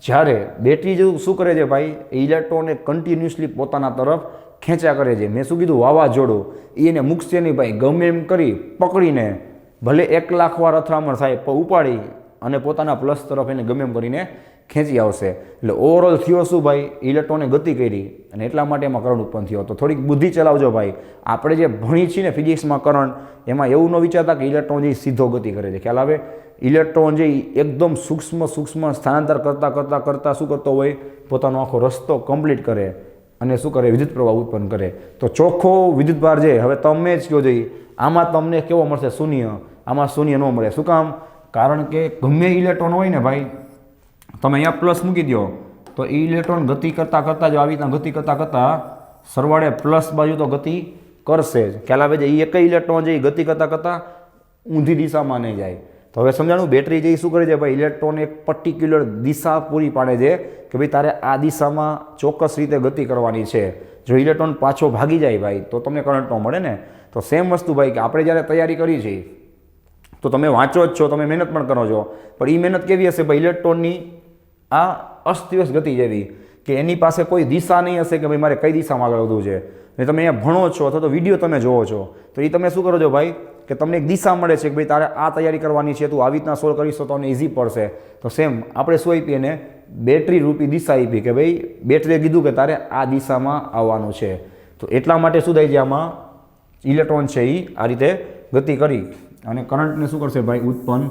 જ્યારે બેટરી જો શું કરે છે ભાઈ? એ ઇલેક્ટ્રોનને કન્ટિન્યુઅસલી પોતાના તરફ ખેંચ્યા કરે છે. મેં શું કીધું? વાવાઝોડું. એ એને મૂકશે નહીં ભાઈ, ગમે એમ કરી પકડીને ભલે 1 લાખ વાર અથડામણ થાય પણ ઉપાડી અને પોતાના પ્લસ તરફ એને ગમે એમ કરીને ખેંચી આવશે. એટલે ઓવરઓલ થયો શું ભાઈ? ઇલેક્ટ્રોને ગતિ કરી અને એટલા માટે એમાં કરંટ ઉત્પન્ન થયો. તો થોડીક બુદ્ધિ ચલાવજો ભાઈ. આપણે જે ભણી છીએ ને ફિઝિક્સમાં કરંટ, એમાં એવું ન વિચારતા કે ઇલેક્ટ્રોન જે સીધો ગતિ કરે છે. ખ્યાલ આવે? ઇલેક્ટ્રોન જે એકદમ સૂક્ષ્મ સ્થાનાંતર કરતાં શું કરતો હોય? પોતાનો આખો રસ્તો કમ્પ્લીટ કરે અને શું કરે? વિદ્યુત પ્રવાહ ઉત્પન્ન કરે. તો ચોખ્ખો વિદ્યુતભાર છે હવે તમે જ કહો જોઈએ, આમાં તમને કેવો મળશે? શૂન્ય. આમાં શૂન્ય ન મળે. શું કામ? કારણ કે ગમે ઇલેક્ટ્રોન હોય ને ભાઈ, તમે અહીંયા પ્લસ મૂકી દો તો એ ઇલેક્ટ્રોન ગતિ કરતાં જો આવી રીતના ગતિ કરતાં સરવાળે પ્લસ બાજુ તો ગતિ કરશે જ. ખ્યાલ આવે છે? એ એક ઇલેક્ટ્રોન છે એ ગતિ કરતાં ઊંધી દિશામાં નહીં જાય. તો હવે સમજાણું? બેટરી જે શું કરે છે ભાઈ? ઇલેક્ટ્રોન એક પર્ટિક્યુલર દિશા પૂરી પાડે છે કે ભાઈ તારે આ દિશામાં ચોક્કસ રીતે ગતિ કરવાની છે. જો ઇલેક્ટ્રોન પાછો ભાગી જાય ભાઈ તો તમને કરંટ ન મળે ને. તો સેમ વસ્તુ ભાઈ કે આપણે જ્યારે તૈયારી કરી છે તો તમે વાંચો જ છો, તમે મહેનત પણ કરો છો, પણ એ મહેનત કેવી હશે ભાઈ? ઇલેક્ટ્રોનની આ અસ્તવ્યસ્ત ગતિ જેવી કે એની પાસે કોઈ દિશા નહીં હશે કે ભાઈ મારે કઈ દિશામાં આગળ વધવું છે. ને તમે અહીંયા ભણો છો અથવા તો વિડીયો તમે જોવો છો તો એ તમે શું કરો છો ભાઈ? કે તમને એક દિશા મળે છે કે ભાઈ તારે આ તૈયારી કરવાની છે, તું આવી રીતના સોલ્વ કરીશ તો તમને ઇઝી પડશે. તો સેમ આપણે શું આપીએ એને? બેટરી રૂપી દિશા આપી કે ભાઈ બેટરીએ કીધું કે તારે આ દિશામાં આવવાનું છે. તો એટલા માટે શું થાય છે? આમાં ઇલેક્ટ્રોન છે એ આ રીતે ગતિ કરી અને કરંટને શું કરશે ભાઈ? ઉત્પન્ન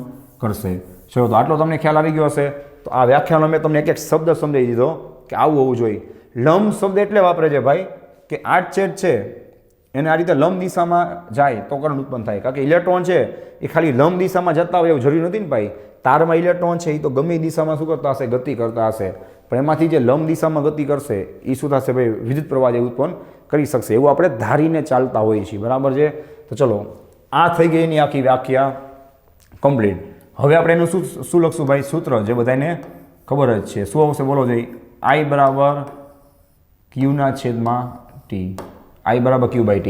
કરશે. ચલો, તો આટલો તમને ખ્યાલ આવી ગયો હશે. તો આ વ્યાખ્યાનો મેં તમને એક શબ્દ સમજાવી દીધો કે આવું હોવું જોઈએ. લંબ શબ્દ એટલે વાપરે છે ભાઈ કે 8 છે એને આ રીતે લંબ દિશામાં જાય તો કરંટ ઉત્પન્ન થાય. કારણ કે ઇલેક્ટ્રોન છે એ ખાલી લંબ દિશામાં જતા હોય એવું જરૂરી નથી ને ભાઈ. તારમાં ઇલેક્ટ્રોન છે એ તો ગમે દિશામાં શું કરતા હશે? ગતિ કરતા હશે. પણ એમાંથી જે લંબ દિશામાં ગતિ કરશે એ શું થશે ભાઈ? વિદ્યુત પ્રવાહ જે ઉત્પન્ન કરી શકશે. એવું આપણે ધારીને ચાલતા હોઈએ છીએ. બરાબર છે? તો ચલો, આ થઈ ગઈ એની આખી વ્યાખ્યા કમ્પ્લીટ. હવે આપણે એનું શું લખશું ભાઈ? સૂત્ર જે બધાને ખબર જ છે. શું આવશે બોલો જઈ? I બરાબર Q/T. I બરાબર Q/T.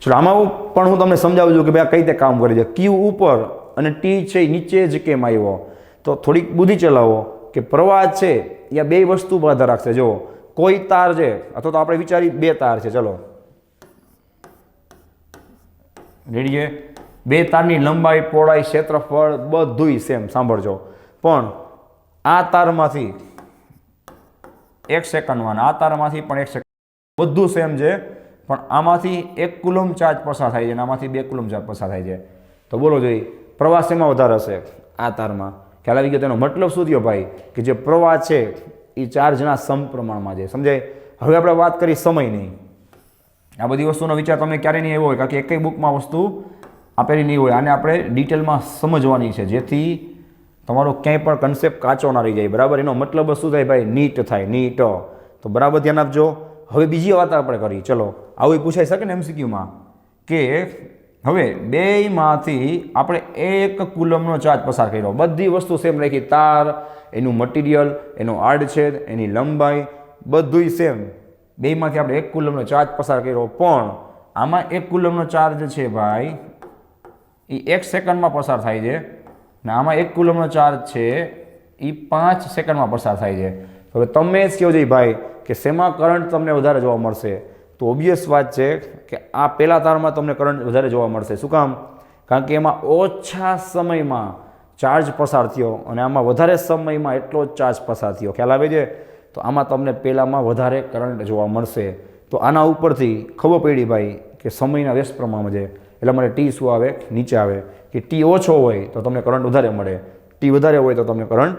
ચલો, આમાં પણ હું તમને સમજાવું છું કે ભાઈ આ કઈ રીતે કામ કરે છે. Q ઉપર અને T છે નીચે જ કેમ આવ્યો? તો થોડીક બુદ્ધિ ચલાવો કે પ્રવાહ છે એ 2 વસ્તુ પર આધાર રાખશે. જો કોઈ તાર છે અથવા તો આપણે વિચારી 2 તાર છે, ચલો રેડી છે? બે તારની લંબાઈ, પહોળાઈ, ક્ષેત્રફળ બધુંય સેમ. સાંભળજો, પણ આ તારમાંથી 1 સેકન્ડમાં, આ તારમાંથી પણ 1 સેકન્ડ, બધું સેમ છે, પણ આમાંથી 1 કુલમ ચાર્જ પસાર થાય છે અને આમાંથી 2 કુલમ ચાર્જ પસાર થાય છે. તો બોલો જોઈએ પ્રવાહ શેમાં વધારે હશે? આ તારમાં. ખ્યાલ આવી ગયો? તેનો મતલબ શું થયો ભાઈ? કે જે પ્રવાહ છે એ ચાર્જના સમપ્રમાણમાં છે. સમજાય? હવે આપણે વાત કરી સમયની. આ બધી વસ્તુનો વિચાર તમને ક્યારેય નહીં આવ્યો હોય, કારણ કે એકેય બુકમાં વસ્તુ આપેલી નહીં હોય. આને આપણે ડિટેલમાં સમજવાની છે, જેથી તમારો ક્યાંય પણ કન્સેપ્ટ કાચો ના રહી જાય. બરાબર? એનો મતલબ શું થાય ભાઈ? નીટ થાય, નીટ. તો બરાબર ધ્યાન આપજો. હવે બીજી વાત આપણે કરી. ચલો, આવું પૂછાઈ શકે ને MCQમાં કે હવે બેયમાંથી આપણે 1 કુલમનો ચાર્જ પસાર કર્યો. બધી વસ્તુ સેમ રાખી. તાર, એનું મટીરિયલ, એનો આડછેદ, એની લંબાઈ બધુંય સેમ. બેયમાંથી આપણે 1 કુલમનો ચાર્જ પસાર કર્યો, પણ આમાં 1 કુલમનો ચાર્જ છે ભાઈ એ 1 સેકન્ડમાં પસાર થાય છે, ને આમાં 1 કુલમનો ચાર્જ છે એ 5 સેકન્ડમાં પસાર થાય છે. હવે તમે જ કહો છો ભાઈ કે શેમાં કરંટ તમને વધારે જોવા મળશે? તો ઓબ્વિયસ વાત છે કે આ પહેલા તારમાં તમને કરંટ વધારે જોવા મળશે. શું કામ? કારણ કે એમાં ઓછા સમયમાં ચાર્જ પસાર થયો અને આમાં વધારે સમયમાં એટલો જ ચાર્જ પસાર થયો. ખ્યાલ આવે છે? તો આમાં તમને પહેલામાં વધારે કરંટ જોવા મળશે. તો આના ઉપરથી ખબર પડી ભાઈ કે સમયના વ્યસ્ત પ્રમાણમાં છે, એટલા માટે ટી શું આવે? નીચે આવે. કે ટી ઓછો હોય તો તમને કરંટ વધારે મળે, ટી વધારે હોય તો તમને કરંટ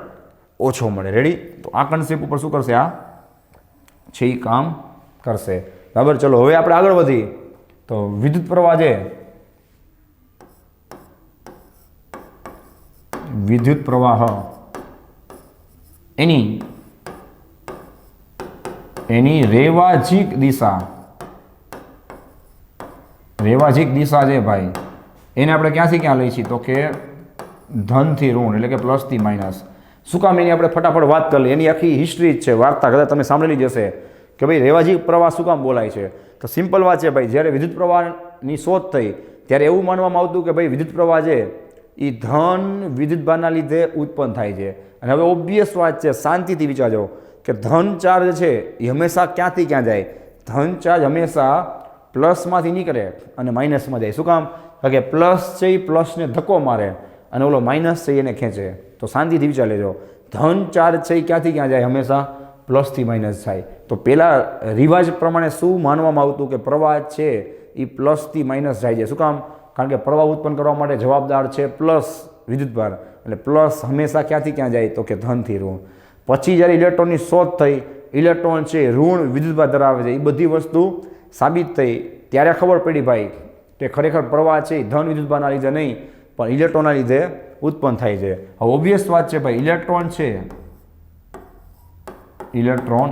ઓછો મળે. રેડી? તો આ કન્સેપ્ટ ઉપર શું કરશે? આ છે એ કામ કરશે. બરાબર? ચલો હવે આપણે આગળ વધી. તો વિદ્યુત પ્રવાહ છે, વિદ્યુત પ્રવાહ એની રેવાજીક દિશા, રેવાજીક દિશા છે ભાઈ, એને આપણે ક્યાંથી ક્યાં લઈ છીએ? તો કે ધનથી ઋણ, એટલે કે પ્લસથી માઇનસ. શું કામ? એની આપણે ફટાફટ વાત કરી લઈએ. એની આખી હિસ્ટ્રી જ છે, વાર્તા કદાચ તમે સાંભળેલી જ હશે કે ભાઈ રેવાજીક પ્રવાહ શું કામ બોલાય છે. તો સિમ્પલ વાત છે ભાઈ, જ્યારે વિદ્યુત પ્રવાહની શોધ થઈ ત્યારે એવું માનવામાં આવતું કે ભાઈ વિદ્યુત પ્રવાહ છે એ ધન વિદ્યુતભારના લીધે ઉત્પન્ન થાય છે. અને હવે ઓબ્વિયસ વાત છે, શાંતિથી વિચારજો કે ધન ચાર્જ છે એ હંમેશા ક્યાંથી ક્યાં જાય? ધન ચાર્જ હંમેશા પ્લસમાંથી નીકળે અને માઇનસમાં જાય. શું કામ? કારણ કે પ્લસ છે એ પ્લસને ધક્કો મારે અને ઓલો માઇનસ છે એને ખેંચે. તો શાંતિથી વિચાર લેજો, ધન ચાર્જ છે એ ક્યાંથી ક્યાં જાય? હંમેશા પ્લસથી માઇનસ થાય. તો પહેલાં રિવાજ પ્રમાણે શું માનવામાં આવતું કે પ્રવાહ છે એ પ્લસથી માઇનસ જાય છે. શું કામ? કારણ કે પ્રવાહ ઉત્પન્ન કરવા માટે જવાબદાર છે પ્લસ વિદ્યુતભાર, એટલે પ્લસ હંમેશા ક્યાંથી ક્યાં જાય? તો કે ધનથી ઋણ. પછી જ્યારે ઇલેક્ટ્રોનની શોધ થઈ, ઇલેક્ટ્રોન છે ઋણ વિદ્યુતભાર ધરાવે છે, એ બધી વસ્તુ સાબિત થઈ, ત્યારે ખબર પડી ભાઈ કે ખરેખર પ્રવાહ છે એ ધન વિદ્યુતભારના લીધે નહીં પણ ઇલેક્ટ્રોનના લીધે ઉત્પન્ન થાય છે. હવે ઓબ્વિયસ વાત છે ભાઈ, ઇલેક્ટ્રોન છે, ઇલેક્ટ્રોન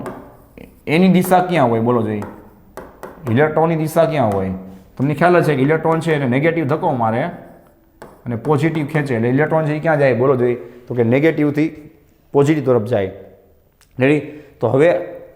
એની દિશા ક્યાં હોય? બોલો જોઈએ, ઇલેક્ટ્રોનની દિશા ક્યાં હોય? તમને ખ્યાલ છે કે ઇલેક્ટ્રોન છે એને નેગેટિવ ધક્કો મારે અને પોઝિટિવ ખેંચે, એટલે ઇલેક્ટ્રોન છે એ ક્યાં જાય? બોલો જોઈએ, તો કે નેગેટિવથી પોઝિટિવ તરફ જાય. રેડી? તો હવે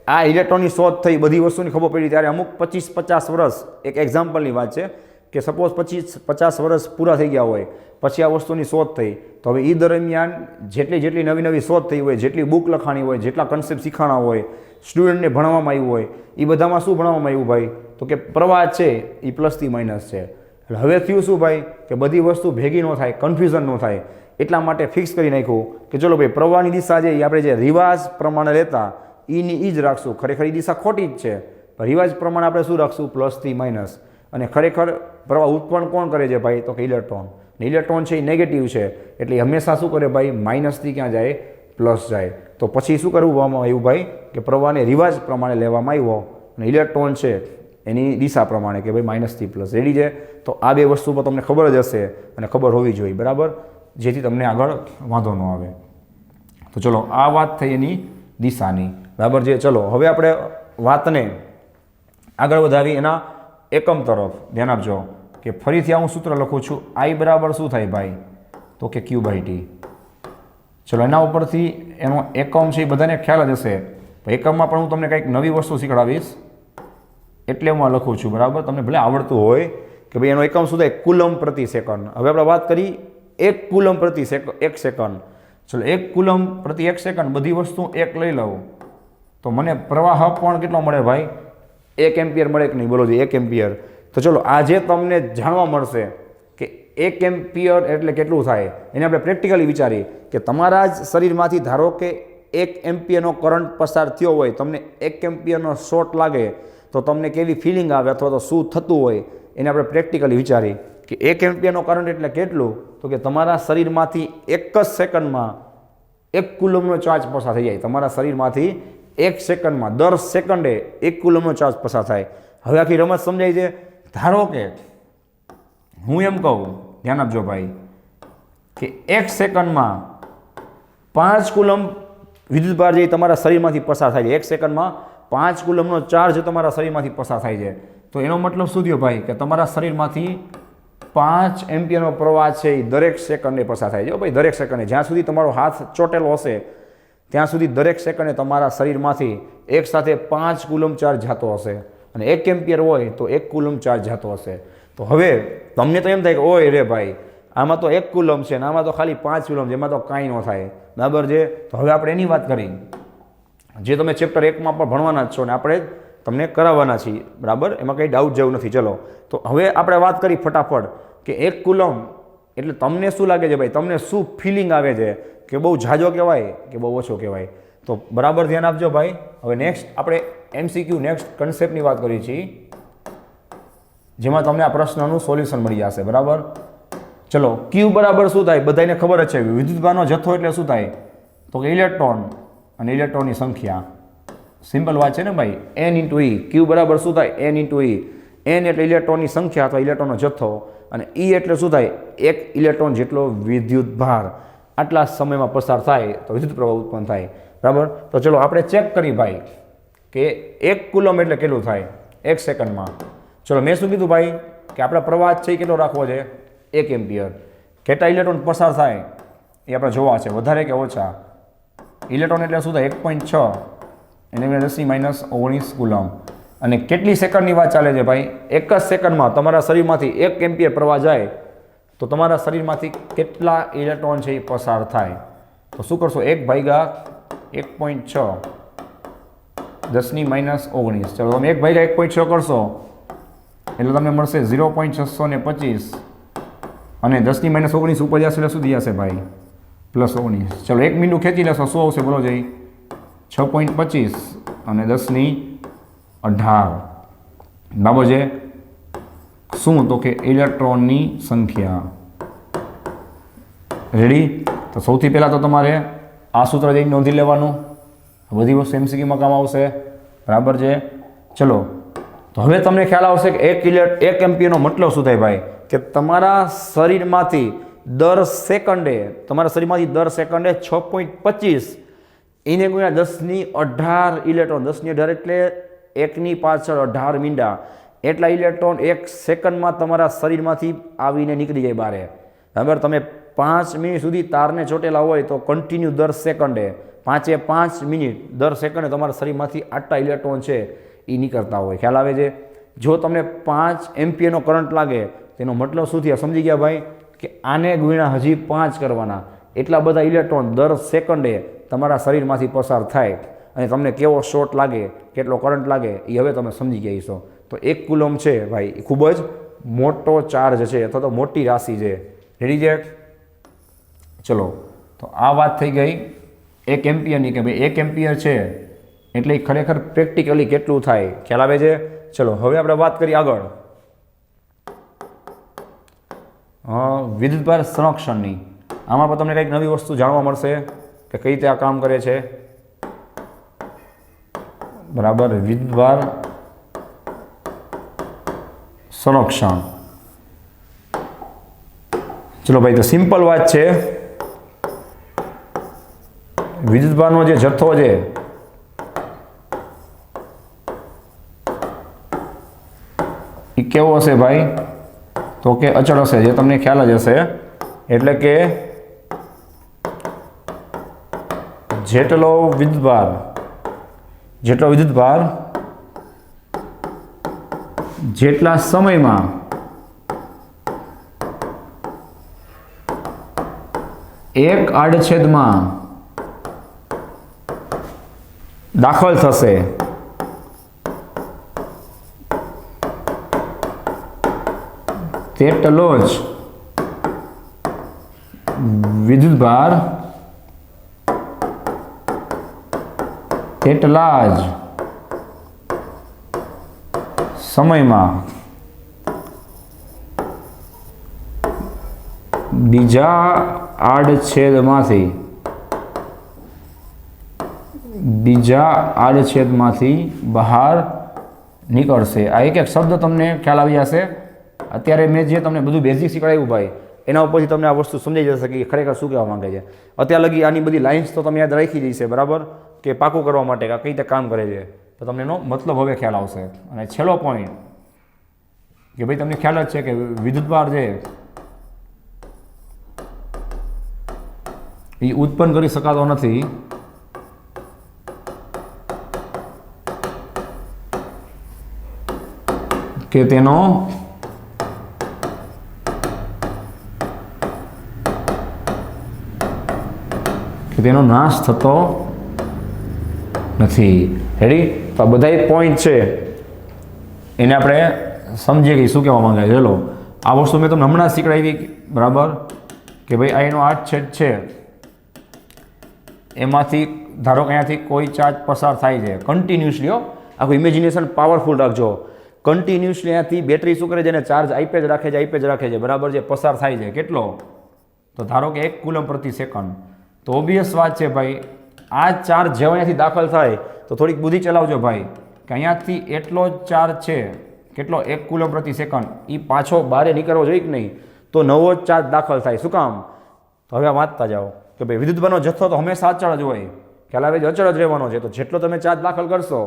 આ ઇલેક્ટ્રોનની શોધ થઈ, બધી વસ્તુની ખબર પડી, ત્યારે અમુક 25-50 વર્ષ, એક એક્ઝામ્પલની વાત છે કે સપોઝ 25-50 વર્ષ પૂરા થઈ ગયા હોય પછી આ વસ્તુની શોધ થઈ, તો હવે એ દરમિયાન જેટલી નવી નવી શોધ થઈ હોય, જેટલી બુક લખાણી હોય, જેટલા કન્સેપ્ટ શીખાણા હોય, સ્ટુડન્ટને ભણાવવામાં આવ્યું હોય, એ બધામાં શું ભણાવવામાં આવ્યું ભાઈ? તો કે પ્રવાહ છે એ પ્લસથી માઇનસ છે. એટલે હવે થયું શું ભાઈ કે બધી વસ્તુ ભેગી ન થાય, કન્ફ્યુઝન ન થાય, એટલા માટે ફિક્સ કરી નાખ્યું કે ચલો ભાઈ પ્રવાહની દિશા છે એ આપણે જે રિવાજ પ્રમાણે લેતા એની એ જ રાખશું. ખરેખર એ દિશા ખોટી જ છે, રિવાજ પ્રમાણે આપણે શું રાખશું? પ્લસથી માઇનસ. અને ખરેખર પ્રવાહ ઉત્પન્ન કોણ કરે છે ભાઈ? તો કે ઇલેક્ટ્રોન. ઇલેક્ટ્રોન છે એ નેગેટિવ છે, એટલે હંમેશા શું કરે ભાઈ? માઇનસથી ક્યાં જાય? પ્લસ જાય. તો પછી શું કરવામાં આવ્યું ભાઈ કે પ્રવાહને રિવાજ પ્રમાણે લેવામાં આવ્યો અને ઇલેક્ટ્રોન છે એની દિશા પ્રમાણે કે ભાઈ માઇનસથી પ્લસ. રેડી છે? તો આ બે વસ્તુ પર તમને ખબર જ હશે અને ખબર હોવી જોઈએ. બરાબર? જેથી તમને આગળ વાંધો ન આવે. તો ચલો, આ વાત થઈ એની દિશાની. બરાબર છે? ચલો હવે આપણે વાતને આગળ વધાવી એના એકમ તરફ. ધ્યાન આપજો કે ફરીથી હું સૂત્ર લખું છું, I બરાબર શું થાય ભાઈ? તો કે Q/T. ચલો એના ઉપરથી એનો એકમ છે એ બધાને ખ્યાલ જ હશે. એકમમાં પણ હું તમને કંઈક નવી વસ્તુ શીખડાવીશ એટલે હું લખું છું. બરાબર? તમને ભલે આવડતું હોય કે ભાઈ એનો એકમ શું થાય? કુલમ પ્રતિ સેકન્ડ. હવે આપણે વાત કરી 1 કુલમ પ્રતિ 1 સેકન્ડ. ચલો 1 કુલમ પ્રતિ 1 સેકન્ડ, બધી વસ્તુ 1 લઈ લઉં તો મને પ્રવાહ પણ કેટલો મળે ભાઈ? 1 એમ્પિયર મળે કે નહીં? બોલો જોઈએ, 1 એમ્પિયર. તો ચલો આજે તમને જાણવા મળશે કે 1 એમ્પિયર એટલે કેટલું થાય. એને આપણે પ્રેક્ટિકલી વિચારીએ કે તમારા જ શરીરમાંથી ધારો કે 1 એમ્પિયરનો કરંટ પસાર થયો હોય, તમને 1 એમ્પિયરનો શોર્ટ લાગે તો તમને કેવી ફિલિંગ આવે અથવા તો શું થતું હોય એને આપણે પ્રેક્ટિકલી વિચારીએ કે 1 એમ્પિયરનો કરંટ એટલે કેટલું. તો કે તમારા શરીરમાંથી એક જ સેકન્ડમાં 1 કુલમનો ચાર્જ પસાર થઈ જાય. તમારા શરીરમાંથી 1 સેકન્ડમાં દર સેકન્ડે 1 કુલમનો ચાર્જ પસાર થાય. હવે આખી રમત સમજાય છે. ધારો કે હું એમ કહું, ધ્યાન આપજો ભાઈ, કે 1 સેકન્ડમાં 5 કુલમ વિદ્યુતભાર જે તમારા શરીરમાંથી પસાર થાય છે. 1 સેકન્ડમાં 5 કુલમનો ચાર્જ તમારા શરીરમાંથી પસાર થાય છે. તો એનો મતલબ શું થયો ભાઈ કે તમારા શરીરમાંથી 5 એમ્પિયરનો પ્રવાહ છે એ દરેક સેકન્ડે પસાર થાય છે. ભાઈ દરેક સેકન્ડે, જ્યાં સુધી તમારો હાથ ચોટેલો હશે ત્યાં સુધી દરેક સેકન્ડે તમારા શરીરમાંથી એક સાથે 5 કુલમ ચાર્જ જતો હશે. અને 1 એમ્પિયર હોય તો 1 કુલમ ચાર્જ જતો હશે. તો હવે તમને તો એમ થાય કે ઓય રે ભાઈ, આમાં તો 1 કુલમ છે ને આમાં તો ખાલી 5 કુલમ છે, એમાં તો કાંઈ ન થાય, બરાબર છે. તો હવે આપણે એની વાત કરી જે તમે ચેપ્ટર 1માં પણ ભણવાના જ છો ને આપણે તમને કરાવવાના છીએ, બરાબર, એમાં કંઈ ડાઉટ જેવું નથી. ચલો તો હવે આપણે વાત કરી ફટાફટ કે 1 કુલમ એટલે તમને શું લાગે છે ભાઈ, તમને શું ફિલિંગ આવે છે કે બહુ ઝાઝો કહેવાય કે બહુ ઓછો કહેવાય. તો બરાબર ધ્યાન આપજો ભાઈ. હવે નેક્સ્ટ આપણે MCQ નેક્સ્ટ કન્સેપ્ટની વાત કરીએ છીએ જેમાં તમને આ પ્રશ્નનું સોલ્યુશન મળી જશે, બરાબર. ચલો Q બરાબર શું થાય બધાને ખબર જ છે. વિદ્યુતભારનો જથ્થો એટલે શું થાય તો કે ઇલેક્ટ્રોન અને ઇલેક્ટ્રોનની સંખ્યા. સિમ્પલ વાત છે ને ભાઈ, N × E. Q બરાબર શું થાય N × E. N એટલે ઇલેક્ટ્રોનની સંખ્યા અથવા ઇલેક્ટ્રોનનો જથ્થો અને E એટલે શું થાય 1 ઇલેક્ટ્રોન જેટલો વિદ્યુતભાર આટલા સમયમાં પસાર થાય તો વિદ્યુત પ્રવાહ ઉત્પન્ન થાય, બરાબર. તો ચલો આપણે ચેક કરી ભાઈ કે 1 કુલમ એટલે કેટલું થાય 1 સેકન્ડમાં. ચલો મેં શું કીધું ભાઈ કે આપણે પ્રવાહ છે એ કેટલો રાખવો છે 1 એમ્પિયર. કેટલા ઇલેક્ટ્રોન પસાર થાય એ આપણે જોવા છે, વધારે કે ઓછા. ઇલેક્ટ્રોન એટલે શું થાય 1.6 એને 10⁻⁹ કુલમ. અને કેટલી સેકન્ડની વાત ચાલે છે ભાઈ, 1 જ સેકન્ડમાં તમારા શરીરમાંથી 1 એમ્પિયર પ્રવાહ જાય તો તમારા શરીરમાંથી કેટલા ઇલેક્ટ્રોન છે એ પસાર થાય. તો શું કરશો 1/1.6 10⁻⁹. ચલો તમે 1/1.6 કરશો એટલે તમને મળશે 0.625 અને 10⁻⁹ ઉપર જશે એટલે શું જશે ભાઈ +19. ચલો 1 મિનિટ ખેંચી લેશો શું આવશે બોલો જઈ 6.25 અને 10⁸. બરાબર છે. શું તો કે ઇલેક્ટ્રોનની સંખ્યા. રેડી. તો સૌથી પહેલાં તો તમારે આ સૂત્ર જઈને નોંધી લેવાનું, બધી વસ્તુ MCQમાં કામ આવશે, બરાબર છે. ચલો તો હવે તમને ખ્યાલ આવશે કે 1 એમ્પિયરનો મતલબ શું થાય ભાઈ કે તમારા શરીરમાંથી દર સેકન્ડે 6.25 એને ગુણ્યા 10⁸ ઇલેક્ટ્રોન. 10⁸ એટલે 1ની પાછળ 18 મીંડા એટલા ઇલેક્ટ્રોન 1 સેકન્ડમાં તમારા શરીરમાંથી આવીને નીકળી જાય બહાર, બરાબર. તમે 5 મિનિટ સુધી તારને ચોટેલા હોય તો કન્ટિન્યુ દર સેકન્ડે 5 મિનિટ દર સેકન્ડે તમારા શરીરમાંથી આટલા ઇલેક્ટ્રોન છે એ નીકળતા હોય. ખ્યાલ આવે છે. જો તમને 5 એમ્પિયરનો કરંટ લાગે તેનો મતલબ શું થયા સમજી ગયા ભાઈ કે આને ગુણ્યા હજી 5 કરવાના એટલા બધા ઇલેક્ટ્રોન દર સેકન્ડે તમારા શરીરમાંથી પસાર થાય અને તમને કેવો શોર્ટ લાગે કેટલો કરંટ લાગે એ હવે તમે સમજી ગયા છો. તો 1 કુલમ છે ભાઈ એ ખૂબ જ મોટો ચાર્જ છે અથવા તો મોટી રાશિ છે. રેડી છે. ચલો તો આ વાત થઈ ગઈ 1 એમ્પિયરની કે ભાઈ 1 એમ્પિયર છે એટલે ખરેખર પ્રેક્ટિકલી કેટલું થાય ખ્યાલ આવે છે. ચલો હવે આપણે વાત કરીએ આગળ વિદ્યુતભાર સંરક્ષણની. આમાં પણ તમને કંઈક નવી વસ્તુ જાણવા મળશે કે કઈ રીતે આ કામ કરે છે, બરાબર. વિદ્યુતભાર સંરક્ષણ. ચલો ભાઈ તો સિમ્પલ વાત છે. વિદ્યુતભારનો જે જથ્થો છે એ કેવો હશે ભાઈ તો કે અચળ હશે, જે તમને ખ્યાલ જ હશે. એટલે કે જેટલો વિદ્યુતભાર જેટલા સમયમાં એક આડછેદમાં દાખલ થશે તેટલો જ વિદ્યુતભાર તેટલા જ સમયમાં બીજા આડછેદમાંથી બહાર નીકળશે. આ એક શબ્દ તમને ખ્યાલ આવી જશે. અત્યારે મેં જે તમને બધું બેઝિક શીખવાડ્યું ભાઈ, એના ઉપરથી તમને આ વસ્તુ સમજાઈ જશે કે ખરેખર શું કહેવા માંગે છે. અત્યાર લગી આની બધી લાઇન્સ તો તમે યાદ રાખી જશે, બરાબર, કે પાકું કરવા માટે કે કઈ રીતે કામ કરે છે, તો તમને એનો મતલબ હવે ખ્યાલ આવશે. અને છેલ્લો પોઈન્ટ કે ભાઈ તમને ખ્યાલ જ છે કે વિદ્યુતભાર છે એ ઉત્પન્ન કરી શકાતો નથી કે તેનો નાશ થતો નથી. રેડી? તો આ બધા પોઈન્ટ છે એને આપણે સમજીએ કે શું કહેવા માંગે છે. ચલો, આ વસ્તુ મેં તમને હમણાં શીખવાડી, બરાબર, કે ભાઈ આ એનો 8 છેદ છે, એમાંથી ધારો કે અહીંયાથી કોઈ ચાર્જ પસાર થાય છે કન્ટિન્યુઅસલી. આખું ઇમેજિનેશન પાવરફુલ રાખજો. કન્ટિન્યુઅસલી અહીંયાથી બેટરી શું કરે છે, એને ચાર્જ આપે જ રાખે છે, બરાબર, જે પસાર થાય છે કેટલો, તો ધારો કે 1 કુલમ પ્રતિ સેકન્ડ. તો ઓબ્વિયસ વાત છે ભાઈ, આ ચાર્જ જેવો અહીંયાથી દાખલ થાય તો થોડીક બુદ્ધિ ચલાવજો ભાઈ, કે અહીંયાથી એટલો જ ચાર્જ છે, કેટલો, 1 કુલમ પ્રતિ સેકન્ડ, એ પાછો બહાર નીકળવો જોઈએ કે નહીં, તો નવો જ ચાર્જ દાખલ થાય. શું કામ? તો હવે વાંચતા જાઓ કે ભાઈ વિદ્યુતભારનો જથ્થો તો હંમેશા અચળ જ હોય, ખ્યાલ આવે છે, અચળ જ રહેવાનો છે. તો જેટલો તમે ચાર્જ દાખલ કરશો,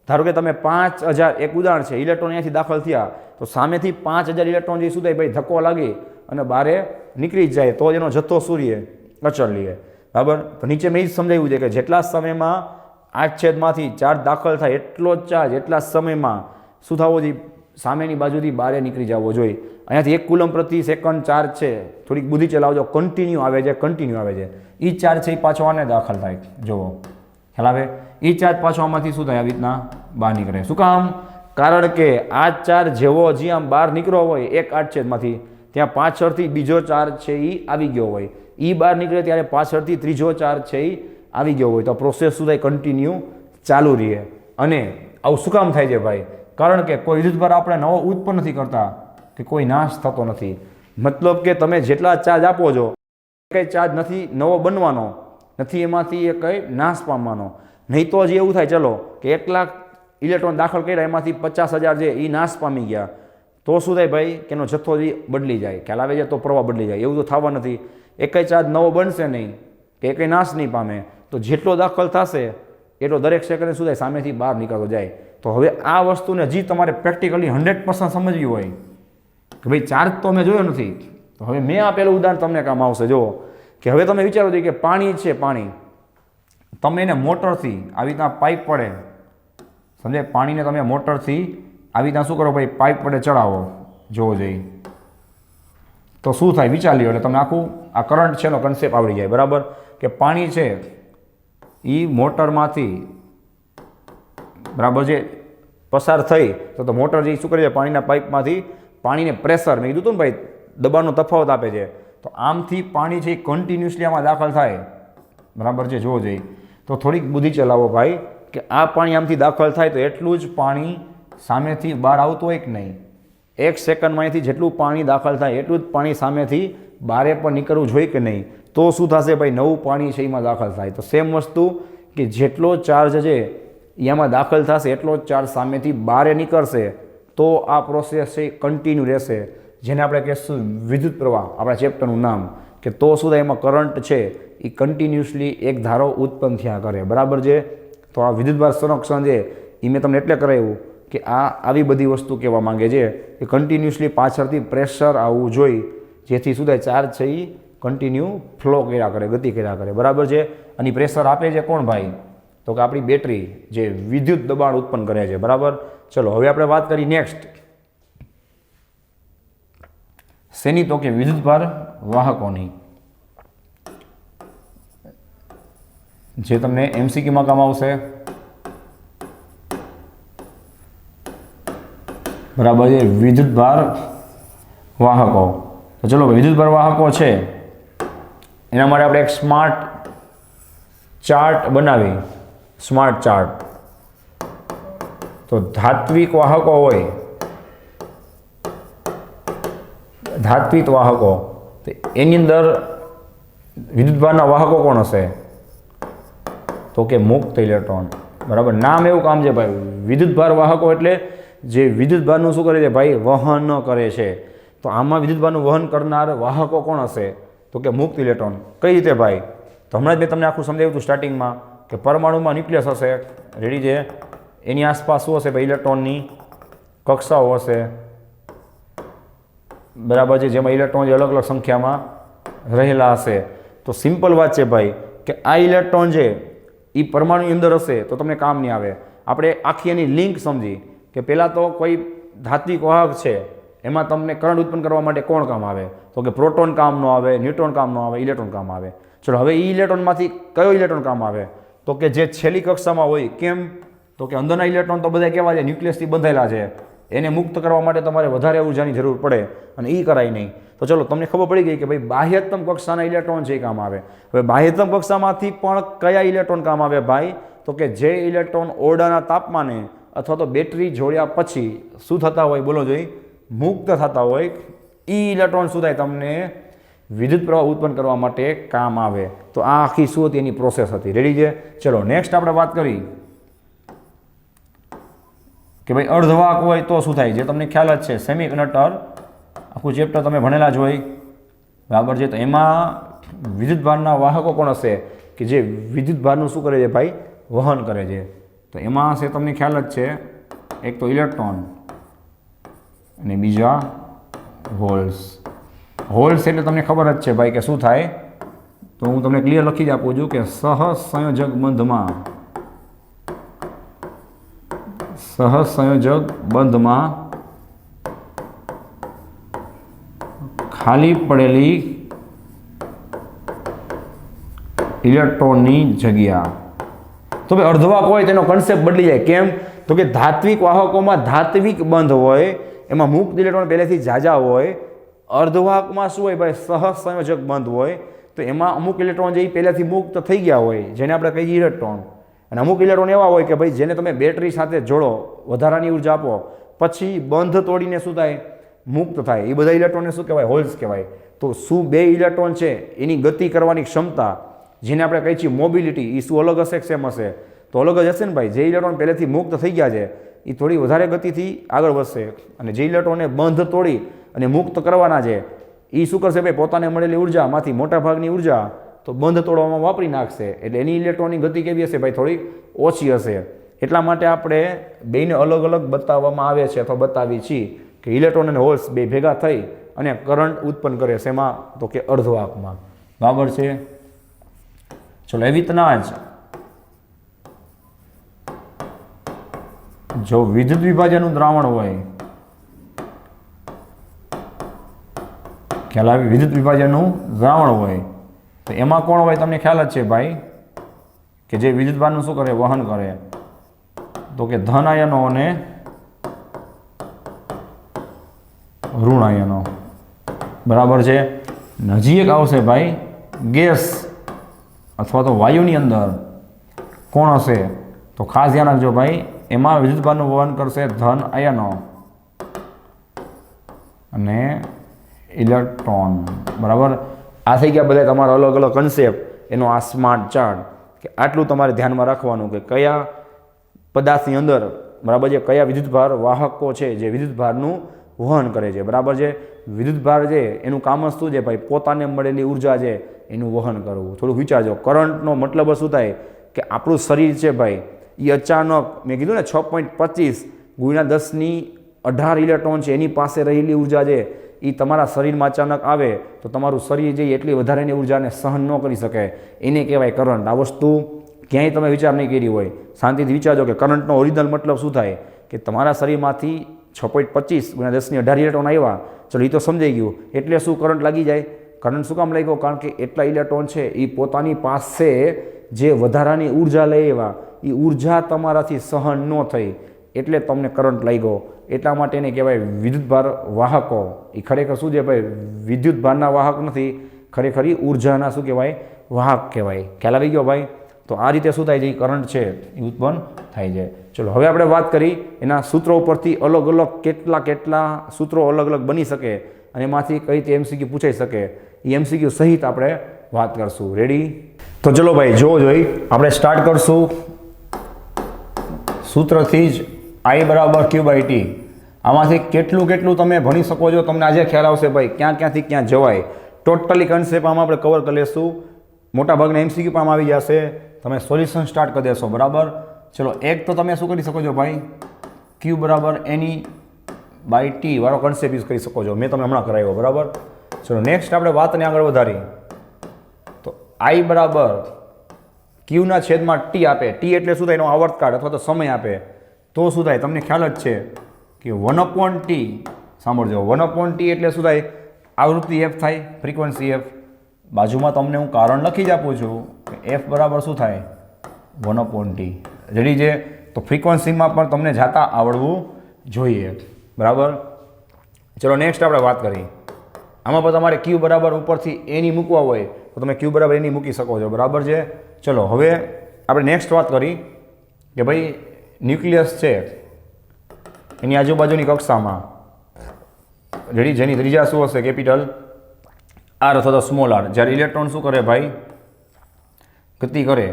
ધારો કે તમે 5000, એક ઉદાહરણ છે, ઇલેક્ટ્રોન અહીંયાથી દાખલ થયા, તો સામેથી 5000 ઇલેક્ટ્રોન જે શું થાય ભાઈ, ધક્કો લાગી અને બહાર નીકળી જ જાય, તો જ એનો જથ્થો શું રહે, અચળ રહે, બરાબર. તો નીચે મેં જ સમજાવ્યું છે કે જેટલા સમયમાં 8 છેદમાંથી ચાર્જ દાખલ થાય એટલો જ ચાર્જ એટલા સમયમાં શું થવો જોઈએ, સામેની બાજુથી બહાર નીકળી જવો જોઈએ. અહીંયાથી 1 કુલમ પ્રતિ સેકન્ડ ચાર્જ છે, થોડીક બુદ્ધિ ચલાવજો, કન્ટિન્યુ આવે છે, એ ચાર્જ છે એ પાછો આને દાખલ થાય. જુઓ, ખ્યાલ આવે? એ ચાર્જ પાછો આમાંથી શું થાય, આવી રીતના બહાર નીકળે. શું કામ? કારણ કે આ ચાર્જ જેવો હજી આમ બહાર નીકળ્યો હોય 1 8 છેદમાંથી, ત્યાં પાછળથી બીજો ચાર્જ છે એ આવી ગયો હોય, એ બહાર નીકળે ત્યારે પાછળથી ત્રીજો ચાર્જ છે એ આવી ગયો હોય, તો પ્રોસેસ શું થાય, કન્ટિન્યુ ચાલુ રહે. અને આવું શું કામ થાય છે ભાઈ? કારણ કે કોઈ વિદ્યુતભાર આપણે નવો ઉત્પન્ન નથી કરતા, કે કોઈ નાશ થતો નથી. મતલબ કે તમે જેટલા ચાર્જ આપો છો, કંઈ ચાર્જ નથી નવો બનવાનો નથી, એમાંથી એ કંઈ નાશ પામવાનો નહીં. તો હજી એવું થાય, ચલો કે 1 લાખ ઇલેક્ટ્રોન દાખલ કર્યા, એમાંથી 50,000 જે એ નાશ પામી ગયા, તો શું થાય ભાઈ, કે એનો જથ્થો બદલી જાય, ખ્યાલ આવે છે, તો પ્રવાહ બદલી જાય. એવું તો થવા નથી, એકેય ચાર્જ નવો બનશે નહીં કે એકેય નાશ નહીં પામે. તો જેટલો દાખલ થશે એટલો દરેક સેકન્ડે શું થાય, સામેથી બહાર નીકળતો જાય. તો હવે આ વસ્તુને હજી તમારે પ્રેક્ટિકલી 100% સમજવી હોય કે ભાઈ ચાર્જ તો મેં જોયો નથી, તો હવે મેં આપેલું ઉદાહરણ તમને કામ આવશે. જુઓ કે હવે તમે વિચારો છો કે પાણી છે, પાણી તમે એને મોટરથી આવી રીતના પાઇપ પડે, સમજે, પાણીને તમે મોટરથી આવી રીતના શું કરો ભાઈ, પાઇપ પડે ચડાવો, જોવો જોઈએ, તો શું થાય વિચાર લ્યો. એટલે તમે આખું આ કરંટ છે એનો કન્સેપ્ટ આવડી જાય, બરાબર, કે પાણી છે એ મોટરમાંથી, બરાબર, જે પસાર થઈ તો મોટર જે શું કરે છે, પાણીના પાઇપમાંથી પાણીને પ્રેશર, મેં કીધું હતું ને ભાઈ, દબાણનો તફાવત આપે છે. તો આમથી પાણી છે એ કન્ટિન્યુઅસલી આમાં દાખલ થાય, બરાબર છે, જોવો જોઈએ. તો થોડીક બુદ્ધિ ચલાવો ભાઈ, કે આ પાણી આમથી દાખલ થાય તો એટલું જ પાણી સામેથી બહાર આવતું હોય કે નહીં. 1 સેકન્ડમાં અહીંથી જેટલું પાણી દાખલ થાય એટલું જ પાણી સામેથી બહારે પણ નીકળવું જોઈએ કે નહીં. તો શું થશે ભાઈ, નવું પાણી છે એમાં દાખલ થાય. તો સેમ વસ્તુ કે જેટલો ચાર્જ છે એમાં દાખલ થશે એટલો જ ચાર્જ સામેથી બહાર નીકળશે, તો આ પ્રોસેસ છે કન્ટિન્યુ રહેશે, જેને આપણે કહીશું વિદ્યુત પ્રવાહ, આપણા ચેપ્ટરનું નામ. કે તો શું થાય, એમાં કરંટ છે એ કન્ટિન્યુઅસલી એક ધારો ઉત્પન્ન થયા કરે, બરાબર છે. તો આ વિદ્યુતભાર સંરક્ષણ છે એ મેં તમને એટલે કરાવ્યું કે આ આવી બધી વસ્તુ કહેવા માંગે છે કે કન્ટિન્યુઅસલી પાછળથી પ્રેશર આવવું જોઈએ, જેથી શું થાય, ચાર્જ છે એ કન્ટિન્યુ ફ્લો કર્યા કરે, ગતિ કર્યા કરે, બરાબર છે. અને પ્રેશર આપે છે કોણ ભાઈ, તો કે આપણી બેટરી જે વિદ્યુત દબાણ ઉત્પન્ન કરે છે, બરાબર. ચલો હવે આપણે વાત કરી નેક્સ્ટ શેની, તો કે વિદ્યુતભાર વાહકોની, જે તમને MCQમાં કામ આવશે, બરાબર છે. વિદ્યુતભાર વાહકો. તો ચલો વિદ્યુતભાર વાહકો છે એના માટે આપણે એક સ્માર્ટ ચાર્ટ બનાવી. Smart chart. તો ધાત્વિક વાહકો હોય, ધાત્વિક વાહકો, તો એની અંદર વિદ્યુતભારના વાહકો કોણ હશે? તો કે મુક્ત ઇલેક્ટ્રોન. બરાબર, નામ એવું કામ છે ભાઈ. વિદ્યુતભાર વાહકો એટલે જે વિદ્યુતભારનું શું કરે છે ભાઈ? વહન કરે છે. તો આમાં વિદ્યુતભારનું વહન કરનાર વાહકો કોણ હશે? તો કે મુક્ત ઇલેક્ટ્રોન. કઈ રીતે ભાઈ? તો હમણાં જ મેં તમને આખું સમજાવ્યું હતું સ્ટાર્ટિંગમાં કે પરમાણુમાં ન્યુક્લિયસ હશે, રેડી છે, એની આસપાસ શું હશે ભાઈ? ઇલેક્ટ્રોનની કક્ષાઓ હશે, બરાબર છે, જેમાં ઇલેક્ટ્રોન જે અલગ અલગ સંખ્યામાં રહેલા હશે. તો સિમ્પલ વાત છે ભાઈ કે આ ઇલેક્ટ્રોન છે એ પરમાણુની અંદર હશે તો તમને કામ નહીં આવે. આપણે આખી એની લિંક સમજી કે પહેલાં તો કોઈ ધાત્વિક વાહક છે એમાં તમને કરંટ ઉત્પન્ન કરવા માટે કોણ કામ આવે? તો કે પ્રોટોન કામ ન આવે, ન્યુટ્રોન કામ ન આવે, ઇલેક્ટ્રોન કામ આવે. ચલો હવે એ ઇલેક્ટ્રોનમાંથી કયો ઇલેક્ટ્રોન કામ આવે? તો કે જે છેલ્લી કક્ષામાં હોય. કેમ? તો કે અંદરના ઇલેક્ટ્રોન તો બધા કેવા છે? ન્યુક્લિયસથી બંધાયેલા છે. એને મુક્ત કરવા માટે તમારે વધારે ઉર્જાની જરૂર પડે અને એ કરાય નહીં. તો ચલો તમને ખબર પડી ગઈ કે ભાઈ બાહ્યતમ કક્ષાના ઇલેક્ટ્રોન છે એ કામ આવે. હવે બાહ્યતમ કક્ષામાંથી પણ કયા ઇલેક્ટ્રોન કામ આવે ભાઈ? તો કે જે ઇલેક્ટ્રોન ઓરડાના તાપમાને અથવા તો બેટરી જોડ્યા પછી શું થતા હોય? બોલો જોઈ, મુક્ત થતા હોય. એ ઇલેક્ટ્રોન શું થાય? તમને વિદ્યુત પ્રવાહ ઉત્પન્ન કરવા માટે કામ આવે. તો આ આખી શું હતી? એની પ્રોસેસ હતી. રેડી છે? ચલો નેક્સ્ટ આપણે વાત કરી કે ભાઈ અર્ધવાહક હોય તો શું થાય? જે તમને ખ્યાલ જ છે, સેમી કંડક્ટર આખું ચેપ્ટર તમે ભણેલા જ હોય, બરાબર છે. તો એમાં વિદ્યુતભારના વાહકો કોણ હશે? કે જે વિદ્યુતભારનું શું કરે છે ભાઈ? વહન કરે છે. તો એમાં હશે તમને ખ્યાલ જ છે, એક તો ઇલેક્ટ્રોન અને બીજા હોલ્સ. હોલ્સ એટલે તમને ખબર જ છે ભાઈ કે શું થાય? તો હું તમને ક્લિયર લખી જ આપું છું કે સહસંયોજક બંધમાં ખાલી પડેલી ઇલેક્ટ્રોનની જગ્યા. તો ભાઈ અર્ધવાહક હોય તેનો કન્સેપ્ટ બદલી જાય. કેમ? તો કે ધાત્વિક વાહકોમાં ધાત્વિક બંધ હોય, એમાં મુક્ત ઇલેક્ટ્રોન પહેલેથી જાજા હોય. અર્ધવાહકમાં શું હોય ભાઈ? સહસંયોજક બંધ હોય. તો એમાં અમુક ઇલેક્ટ્રોન જે પહેલેથી મુક્ત થઈ ગયા હોય, જેને આપણે કહીએ ઇલેક્ટ્રોન. અને અમુક ઇલેક્ટ્રોન એવા હોય કે ભાઈ જેને તમે બેટરી સાથે જોડો, વધારાની ઉર્જા આપો, પછી બંધ તોડીને શું થાય? મુક્ત થાય. એ બધા ઇલેક્ટ્રોનને શું કહેવાય? હોલ્સ કહેવાય. તો શું બે ઇલેક્ટ્રોન છે એની ગતિ કરવાની ક્ષમતા, જેને આપણે કહીએ છીએ મોબિલિટી, એ શું અલગ હશે કે સેમ હશે? તો અલગ જ હશે ને ભાઈ. જે ઇલેક્ટ્રોન પહેલેથી મુક્ત થઈ ગયા છે એ થોડી વધારે ગતિથી આગળ વધશે, અને જે ઇલેક્ટ્રોનને બંધ તોડી અને મુક્ત કરવાના છે એ શું કરશે ભાઈ? પોતાને મળેલી ઉર્જામાંથી મોટાભાગની ઉર્જા તો બંધ તોડવામાં વાપરી નાખશે. એટલે એની ઇલેક્ટ્રોનની ગતિ કેવી હશે ભાઈ? થોડી ઓછી હશે. એટલા માટે આપણે બેને અલગ અલગ બતાવવામાં આવે છે અથવા બતાવી છીએ કે ઇલેક્ટ્રોન અને હોલ્સ બે ભેગા થઈ અને કરંટ ઉત્પન્ન કરે છે. એમાં તો કે અર્ધવાહકમાં. બરાબર છે? ચલો એવી રીતના જ જો વિદ્યુત વિભાજનનું દ્રાવણ હોય, ખ્યાલ આવી? વિદ્યુત વિભાજનનું દ્રાવણ હોય તો એમાં કોણ હોય? તમને ખ્યાલ જ છે ભાઈ કે જે વિદ્યુતભારનું શું કરે? વહન કરે. તો કે ધન આયનો અને ઋણ આયનો. બરાબર છે? હજી એક આવશે ભાઈ ગેસ અથવા તો વાયુની અંદર કોણ હશે? તો ખાસ ધ્યાન રાખજો ભાઈ, એમાં વિદ્યુતભારનું વહન કરશે ધન આયનો અને ઇલેક્ટ્રોન. બરાબર? આ થઈ ગયા બધા તમારા અલગ અલગ કન્સેપ્ટ. એનો આ સ્માર્ટ ચાર્ટ કે આટલું તમારે ધ્યાનમાં રાખવાનું કે કયા પદાર્થની અંદર, બરાબર છે, કયા વિદ્યુતભાર વાહકો છે જે વિદ્યુતભારનું વહન કરે છે. બરાબર છે? વિદ્યુતભાર છે એનું કામ જ શું છે ભાઈ? પોતાને મળેલી ઉર્જા છે એનું વહન કરવું. થોડુંક વિચારજો. કરંટનો મતલબ શું થાય? કે આપણું શરીર છે ભાઈ એ અચાનક, મેં કીધું ને 6.25 × 1018 ઇલેક્ટ્રોન છે એની પાસે રહેલી ઉર્જા છે એ તમારા શરીરમાં અચાનક આવે તો તમારું શરીર જે એટલી વધારેની ઉર્જાને સહન ન કરી શકે, એને કહેવાય કરંટ. આ વસ્તુ ક્યાંય તમે વિચાર નહીં કરી હોય, શાંતિથી વિચારજો કે કરંટનો ઓરિજિનલ મતલબ શું થાય? કે તમારા શરીરમાંથી 6.25 × 1018 ઇલેક્ટ્રોન આવ્યા. ચલો એ તો સમજાઈ ગયું. એટલે શું કરંટ લાગી જાય? કરંટ શું કામ લાગ્યો? કારણ કે એટલા ઇલેક્ટ્રોન છે એ પોતાની પાસે જે વધારાની ઉર્જા લઈ આવ્યા, એ ઉર્જા તમારાથી સહન ન થઈ એટલે તમને કરંટ લાગ્યો, એટલા માટે એને કહેવાય વિદ્યુતભાર વાહકો. એ ખરેખર શું છે ભાઈ, વિદ્યુતભારના વાહક નથી, ખરેખર એ ઉર્જાના શું કહેવાય, વાહક કહેવાય. ખ્યાલ આવી ગયો ભાઈ? તો આ રીતે શું થાય છે, કરંટ છે એ ઉત્પન્ન થાય છે. ચલો હવે આપણે વાત કરી એના સૂત્રો ઉપરથી અલગ અલગ કેટલા સૂત્રો અલગ અલગ બની શકે અને એમાંથી કઈ રીતે એમસીક્યુ પૂછાઈ શકે, એ એમસીક્યુ સહિત આપણે વાત કરશું. રેડી? તો ચલો ભાઈ જોવો જોઈ, આપણે સ્ટાર્ટ કરશું સૂત્રથી જ I બરાબર Q/T. આમાંથી કેટલું તમે ભણી શકો છો, તમને આજે ખ્યાલ આવશે ભાઈ ક્યાંથી ક્યાં જવાય. ટોટલી કન્સેપ્ટ આમાં આપણે કવર કરી લઈશું. મોટાભાગના એમસીક્યુ પણ આમાં આવી જશે. તમે સોલ્યુશન સ્ટાર્ટ કરી દેશો. બરાબર? ચલો એક તો તમે શું કરી શકો છો ભાઈ, Q બરાબર NE/T વાળો કન્સેપ્ટ યુઝ કરી શકો છો. મેં તમને હમણાં કરાવ્યો. બરાબર? ચલો નેક્સ્ટ આપણે વાતને આગળ વધારી તો I બરાબર Qના છેદમાં T આપે. T એટલે શું થાય, એનો આવર્તકાળ અથવા તો સમય આપે તો શું થાય, તમને ખ્યાલ જ છે કે 1/T. સાંભળજો, 1/T એટલે શું થાય, આવૃત્તિ f થાય, ફ્રીક્વન્સી f. બાજુમાં તમને હું કારણ લખી જ આપું છું કે f બરાબર શું થાય, 1/T. રેડી છે? તો ફ્રીક્વન્સીમાં પણ તમને જાતા આવડવું જોઈએ. બરાબર? ચલો નેક્સ્ટ આપણે વાત કરી. આમાં પણ તમારે Q બરાબર ઉપરથી એની મૂકવા હોય તો તમે Q બરાબર એની મૂકી શકો છો. બરાબર છે? ચલો હવે આપણે નેક્સ્ટ વાત કરી કે ભાઈ ન્યુક્લિયસ છે એની આજુબાજુની કક્ષામાં, રેડી, જેની ત્રિજ્યા શું હશે, કેપિટલ R અથવા તો સ્મોલ r. જ્યારે ઇલેક્ટ્રોન શું કરે ભાઈ, ગતિ કરે,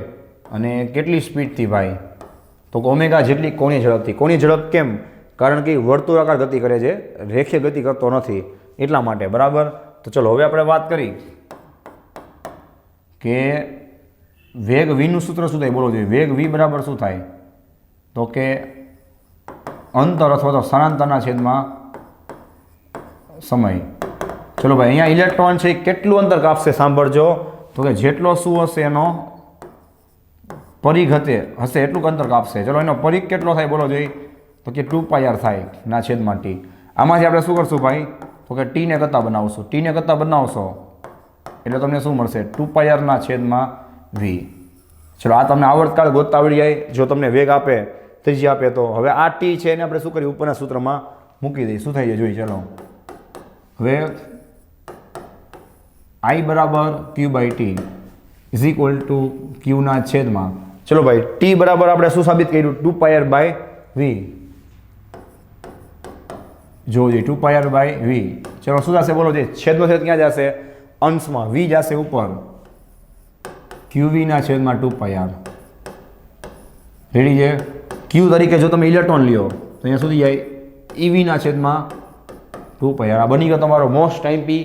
અને કેટલી સ્પીડથી ભાઈ, તો ઓમેગા જેટલી કોણીય ઝડપથી. કોણીય ઝડપ કેમ? કારણ કે વર્તુળાકાર ગતિ કરે છે, રેખીય ગતિ કરતો નથી, એટલા માટે. બરાબર? તો ચલો હવે આપણે વાત કરી કે વેગ વીનું સૂત્ર શું થાય, બોલો જોઈએ. વેગ v બરાબર શું થાય, તો કે અંતર અથવા તો સ્થાનાંતરના છેદમાં સમય. ચલો ભાઈ અહીંયા ઇલેક્ટ્રોન છે કેટલું અંતર કાપશે, સાંભળજો. તો કે જેટલો શું હશે એનો પરિઘ હશે એટલું અંતર કાપશે. ચલો એનો પરિઘ કેટલો થાય, બોલો જોઈએ. તો કે 2πr થાય ના છેદમાં T. આમાંથી આપણે શું કરશું ભાઈ, તો કે T ને કરતા બનાવશું. T ને કરતા બનાવશો એટલે તમને શું મળશે, 2πr ના છેદમાં v. ચલો આ તમને આવર્તકાળ ગોતતા આવડી જાય જો તમને વેગ આપે, ત્રિજ્યા આપે તો. હવે આ T છે એને આપણે શું કરીએ, ઉપરના સૂત્રમાં મૂકી દઈએ. શું થઈ જાય જોઈ. ચલો હવે I બરાબર Q/T ઇઝ ઇક્વલ ટુ Qના છેદમાં, ચલો ભાઈ T બરાબર આપણે શું સાબિત કર્યું, 2πr/v. જોજો 2πr/v. ચલો શું થશે, બોલો જે છેદનો છેદ ક્યાં જશે, અંશમાં, v જશે ઉપર, QV ના છેદમાં 2πr. રેડી છે? Q તરીકે જો તમે ઇલેક્ટ્રોન લ્યો તો અહીંયા સુધી જાય EV ના છેદમાં 2πr. આ બની ગયો તમારો મોસ્ટ ટાઈમપી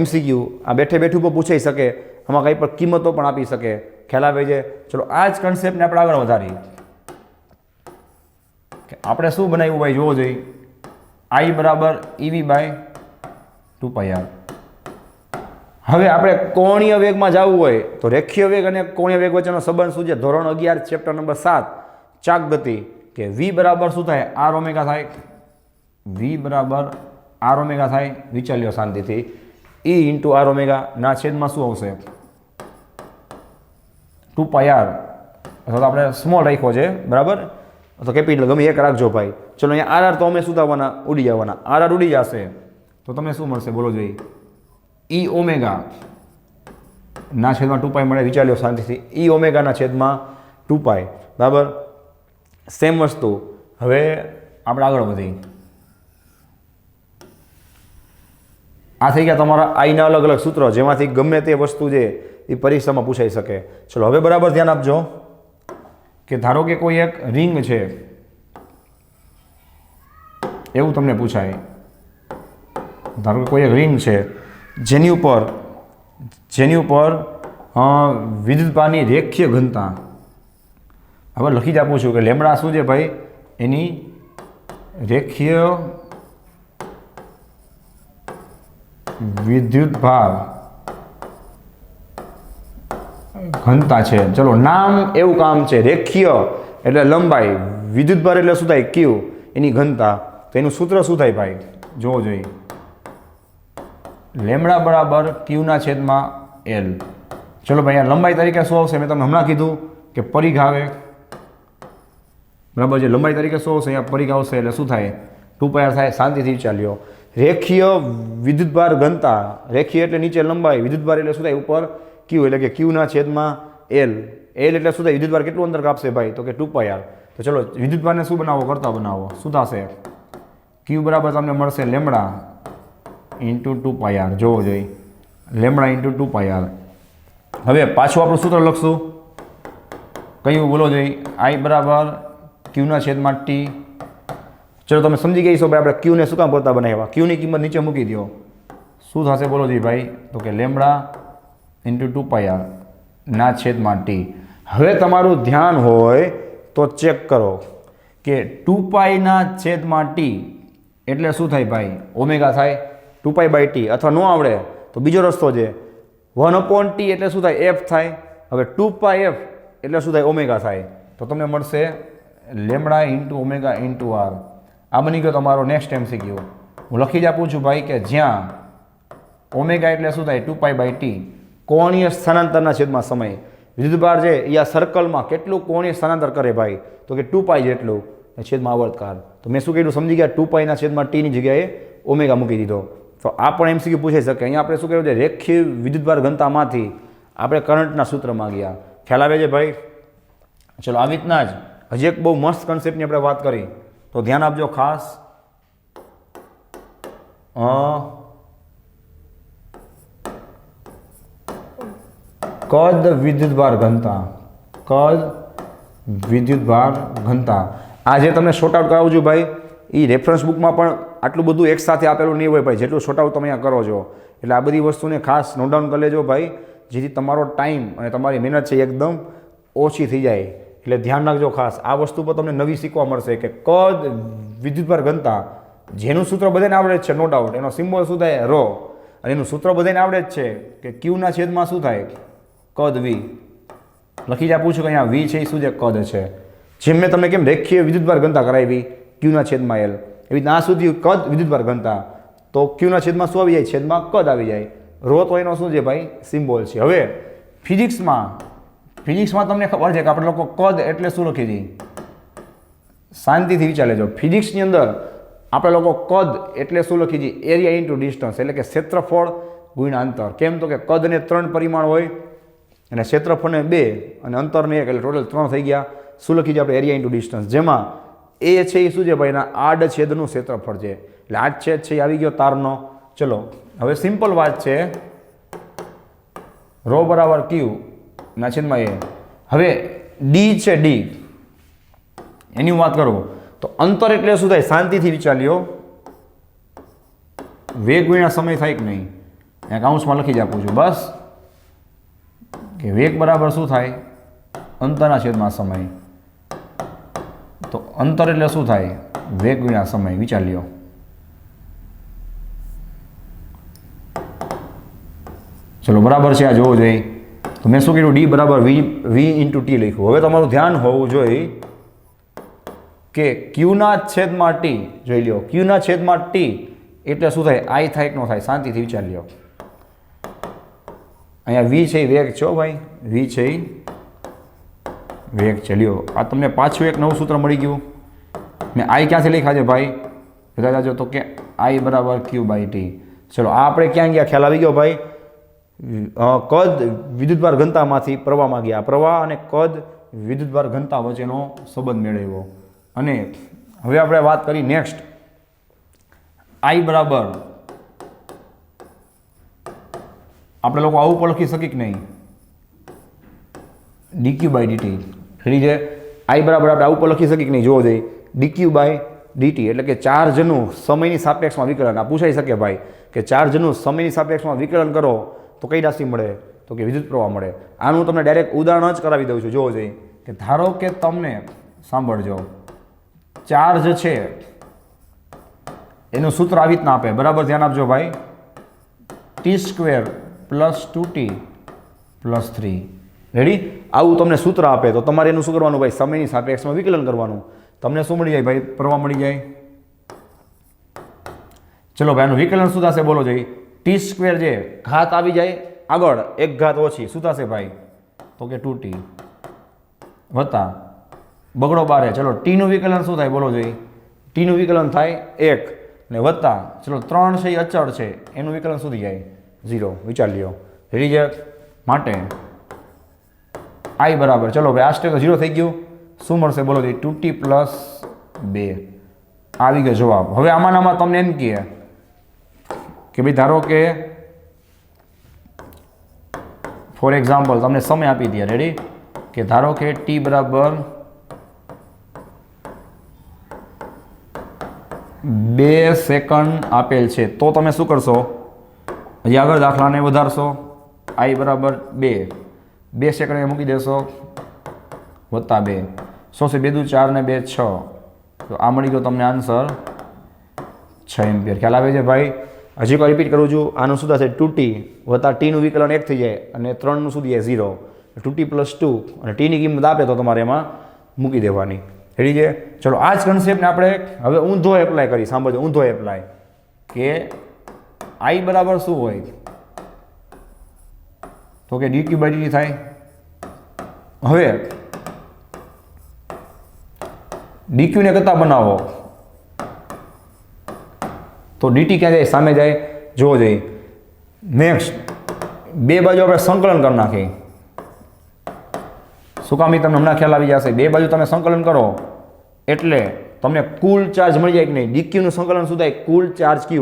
MCQ. આ બેઠે બેઠું પણ પૂછાઈ શકે, આમાં કંઈ પણ કિંમતો પણ આપી શકે. ખ્યાલ આવે છે? ચલો આ જ કન્સેપ્ટને આપણે આગળ વધારી કે આપણે શું બનાવ્યું ભાઈ, જોવો જોઈએ. I બરાબર EV/2πr. હવે આપણે કોણીય વેગમાં જવું હોય તો રેખીય વેગ અને કોણીય વેગ વચ્ચેનો સંબંધ શું છે, ધોરણ 11 ચેપ્ટર નંબર 7 ચાક ગતિ, કે v બરાબર શું થાય, r ઓમેગા થાય. v બરાબર r ઓમેગા થાય. વિચાર લ્યો શાંતિથી. E ઇન્ટુ r ઓમેગા ના છેદમાં શું આવશે, 2πr. અથવા તો આપણે સ્મોલ રાખ્યો છે. બરાબર? તો કેપિટલ ગમે એક રાખજો ભાઈ. ચલો અહીંયા r તો અમે શું થવાના, ઉડી જવાના. r ઉડી જશે તો તમને શું મળશે, બોલો જોઈએ. E ઓમેગા ના છેદમાં 2π મળે. વિચાર લો શાંતિથી. E ઓમેગા ના છેદમાં 2π. બરાબર? સેમ વસ્તુ. હવે આપણે આગળ વધી. આ થઈ ગયા તમારા આઈના અલગ અલગ સૂત્રો, જેમાંથી ગમે તે વસ્તુ છે એ પરીક્ષામાં પૂછાઈ શકે. ચલો હવે બરાબર ધ્યાન આપજો કે ધારો કે કોઈ એક રિંગ છે એવું તમને પૂછાય. ધારો કે કોઈ એક રિંગ છે જેની ઉપર વિદ્યુતભારની રેખીય ઘનતા, હવે લખી જ આપું છું કે લેમડા શું છે ભાઈ, એની રેખીય વિદ્યુતભાર ઘનતા છે. ચલો નામ એવું કામ છે, રેખીય એટલે લંબાઈ, વિદ્યુતભાર એટલે શું થાય, Q એની ઘનતા. તો એનું સૂત્ર શું થાય ભાઈ, જોવો જોઈએ. લેમડા બરાબર Q ના છેદમાં L. ચલો ભાઈ આ લંબાઈ તરીકે શું આવશે, મેં તમને હમણાં કીધું કે પરિઘ આવે, બરાબર છે. લંબાઈ તરીકે 100 છે, અહીંયા પરિઘ આવશે એટલે શું થાય 2πr થાય. શાંતિથી ચાલ્યો. રેખીય વિદ્યુતભાર ઘનતા, રેખીય એટલે નીચે લંબાઈ, વિદ્યુતભાર એટલે શું થાય ઉપર ક્યુ, એટલે કે ક્યુના છેદમાં એલ. એલ એટલે શું થાય વિદ્યુતભાર કેટલું અંતર કાપશે ભાઈ, તો કે 2πr. તો ચલો વિદ્યુતભારને શું બનાવો, કરતા બનાવો. શું થશે ક્યુ બરાબર તમને મળશે લેમડા ઇન્ટુ 2πr. જોવો જોઈએ લેમડા ઇન્ટુ 2πr. હવે પાછું આપણું સૂત્ર લખશું, કયું બોલો જોઈએ, આઈ બરાબર ક્યુના છેદમાં ટી. ચલો તમે સમજી ગઈ છો ભાઈ આપણે ક્યુને શું કામ કરતા બનાવ્યા. ક્યુની કિંમત નીચે મૂકી દો. શું થશે બોલો જી ભાઈ, તો કે લેમડા ઇન્ટુ 2πr ના છેદમાં ટી. હવે તમારું ધ્યાન હોય તો ચેક કરો કે 2π ના છેદમાં ટી એટલે શું થાય ભાઈ, ઓમેગા થાય 2π/t. અથવા ન આવડે તો બીજો રસ્તો છે 1/t એટલે શું થાય f થાય. હવે 2πf એટલે શું થાય ઓમેગા થાય. તો તમને મળશે lambda into omega into R. આ બની ગયો તમારો નેક્સ્ટ MCQ. હું લખી જ આપું છું ભાઈ કે જ્યાં ઓમેગા એટલે શું થાય 2π/t, કોણીય સ્થાનાંતરના છેદમાં સમય. વિદ્યુતભાર છે એ આ સર્કલમાં કેટલું કોણીય સ્થાનાંતર કરે ભાઈ, તો કે 2π જેટલું છેદમાં આવર્તકાળ. તો મેં શું કીધું સમજી ગયા, 2π ના છેદમાં ટીની જગ્યાએ ઓમેગા મૂકી દીધો. તો આ પણ MCQ પૂછાઈ શકે. અહીંયા આપણે શું કહ્યું છે, રેખીય વિદ્યુતભાર ઘનતામાંથી આપણે કરંટના સૂત્રમાં ગયા. ખ્યાલ આવે છે ભાઈ. ચલો આવી રીતના જ હજી એક બહુ મસ્ત કન્સેપ્ટની આપણે વાત કરી, તો ધ્યાન આપજો ખાસ. કદ વિદ્યુતભાર ઘનતા, કદ વિદ્યુતભાર ઘનતા. આ જે તમને શોર્ટ આઉટ કરાવું છું ભાઈ, એ રેફરન્સ બુકમાં પણ આટલું બધું એકસાથે આપેલું નહીં હોય ભાઈ, જેટલું શોર્ટ આઉટ તમે અહીંયા કરો છો. એટલે આ બધી વસ્તુને ખાસ નોટ ડાઉન કરી લેજો ભાઈ, જેથી તમારો ટાઈમ અને તમારી મહેનત છે એકદમ ઓછી થઈ જાય. એટલે ધ્યાન રાખજો ખાસ. આ વસ્તુ પર તમને નવી શીખવા મળશે કે કદ વિદ્યુતભાર ઘનતા, જેનું સૂત્ર બધાને આવડે જ છે નો ડાઉટ, એનો સિમ્બોલ શું થાય રો, અને એનું સૂત્ર બધાને આવડે જ છે કે ક્યુના છેદમાં શું થાય કદ વી. લખી જ આપું છું કે અહીંયા વી છે એ શું છે કદ છે. જેમ મેં તમને કેમ રેખીય વિદ્યુતભાર ઘનતા કરાવી ક્યુના છેદમાં એલ, એવી રીતના આ સુધી કદ વિદ્યુતભાર ઘનતા, તો ક્યુના છેદમાં શું આવી જાય, છેદમાં કદ આવી જાય. રો તો એનો શું છે ભાઈ સિમ્બોલ છે. હવે ફિઝિક્સમાં તમને ખબર છે કે આપણે લોકો કદ એટલે શું લખી દઈએ, શાંતિથી વિચાર લેજો. ફિઝિક્સની અંદર આપણે લોકો કદ એટલે શું લખી દઈએ, એરિયા ઇન્ટુ ડિસ્ટન્સ, એટલે કે ક્ષેત્રફળ ગુણ્યા અંતર. કેમ તો કે કદને 3 પરિમાણ હોય અને ક્ષેત્રફળને 2 અને અંતરને 1, એટલે ટોટલ 3 થઈ ગયા. શું લખી દઈએ આપણે એરિયા ઇન્ટુ ડિસ્ટન્સ, જેમાં એ છે એ શું છે ભાઈ એના આડ છેદનું ક્ષેત્રફળ છે. એટલે આડ છેદ છે એ આવી ગયો તારનો. ચલો હવે સિમ્પલ વાત છે, રો બરાબર ક્યુ ના છેદમાં એ. હવે ડી છે ડી, એની હું વાત કરું તો અંતર એટલે શું થાય, શાંતિથી વિચાર લ્યો, વેગ ગુણ્યા સમય થાય કે નહીં. અહીંયા કાઉન્સમાં લખી જ આપું છું બસ, કે વેગ બરાબર શું થાય અંતરના છેદમાં સમય. તો અંતર એટલે શું થાય વેગ ગુણ્યા સમય. વિચાર લ્યો. ચલો બરાબર છે, આ જોવું જોઈએ. તો મેં શું કીધું, ડી બરાબર વી ઇન્ટુ ટી લખ્યું. હવે તમારું ધ્યાન હોવું જોઈએ કે ક્યુના છેદમાં ટી જોઈ લ્યો, ક્યુના છેદમાં ટી એટલે શું થાય, આઈ થાય કે ન થાય, શાંતિથી વિચાર લ્યો. અહીંયા વી છે વેગ છો ભાઈ, વી છે વેગ છે. લ્યો આ તમને પાછું એક નવું સૂત્ર મળી ગયું. મેં આઈ ક્યાંથી લખ્યા છે ભાઈ, બધા જાજો, તો કે આઈ બરાબર Q/T. ચલો આ આપણે ક્યાં ગયા, ખ્યાલ આવી ગયો ભાઈ. કદ વિદ્યુતભાર ઘનતામાંથી પ્રવાહમાં ગયા. પ્રવાહ અને કદ વિદ્યુતભાર ઘનતા વચ્ચેનો સંબંધ મેળવ્યો. અને હવે આપણે વાત કરી નેક્સ્ટ, આઈ બરાબર આપણે લોકો આવું પણ લખી શકીએ કે નહીં, dq/dt. એટલે જે આઈ બરાબર આપણે આવું પણ લખી શકીએ કે નહીં, જોવો જોઈએ, dq/dt એટલે કે ચાર્જનું સમયની સાપેક્ષમાં વિકલન. આ પૂછાઈ શકે ભાઈ કે ચાર્જનું સમયની સાપેક્ષમાં વિકલન કરો તો કઈ રાશિ મળે, તો કે વિદ્યુત પ્રવાહ મળે. આનું તમને ડાયરેક્ટ ઉદાહરણ જ કરાવી દઉં છું. જોવો જોઈએ કે ધારો કે તમને સાંભળજો, ચાર્જ છે એનું સૂત્ર આવી રીતના આપે, બરાબર ધ્યાન આપજો ભાઈ, t² + 2t + 3. રેડી? આવું તમને સૂત્ર આપે તો તમારે એનું શું કરવાનું ભાઈ, સમયની સાપેક્ષમાં વિકલન કરવાનું. તમને શું મળી જાય ભાઈ, પ્રવાહ મળી જાય. ચલો ભાઈ આનું વિકલન શું થશે બોલો જોઈએ, t² જે ઘાત આવી જાય આગળ, એક ઘાત ઓછી, શું થશે ભાઈ, તો કે 2t વત્તા બગડો બારે, ચલો ટીનું વિકલન શું થાય બોલો જોઈએ? ટીનું વિકલન થાય 1 ને વત્તા ચલો 3 છે એ અચળ છે, એનું વિકલન શું થઈ જાય? 0. વિચાર લ્યો. રેડી છે? માટે i બરાબર, ચલો ભાઈ આ સ્ટેપ તો 0 થઈ ગયું. શું મળશે બોલો જોઈએ? 2t + 2 આવી ગયો જવાબ. હવે આમાં તમને એમ કહે કે ભાઈ ધારો કે ફોર એક્ઝામ્પલ તમને સમય આપી દે, રેડી, કે ધારો કે t બરાબર 2 સેકન્ડ આપેલ છે, તો તમે શું કરશો? હજી આગળ દાખલાને વધારશો. i બરાબર 2 સેકન્ડ મૂકી દેશો વત્તા 2, શું છે? 2 દુ 4 ને 2 6, તો આ મળી ગયો તમને આન્સર 6 એમ્પિયર. ખ્યાલ આવે છે ભાઈ? હજી કોઈ રિપીટ કરું છું, આનું શું થશે? 2t વત્તા ટીનું વિકલન 1 થઈ જાય અને 3નું શું થઈ જાય? 0. 2t + 2 અને ટીની કિંમત આપે તો તમારે એમાં મૂકી દેવાની. રેડી છે? ચલો આ જ કન્સેપ્ટને આપણે હવે ઊંધો એપ્લાય કરી. સાંભળજો, ઊંધો એપ્લાય કે i બરાબર શું હોય? તો કે dq/dt થાય. હવે dq ને કરતા બનાવો તો dt ક્યાં જાય? સામે જાય. જોવો જોઈએ. નેક્સ્ટ બે બાજુ આપણે સંકલન કરી નાખી. શું કામ? તમને હમણાં ખ્યાલ આવી જશે. બે બાજુ તમે સંકલન કરો એટલે તમને કુલ ચાર્જ મળી જાય કે નહીં? dq નું સંકલન શું થાય? કુલ ચાર્જ q,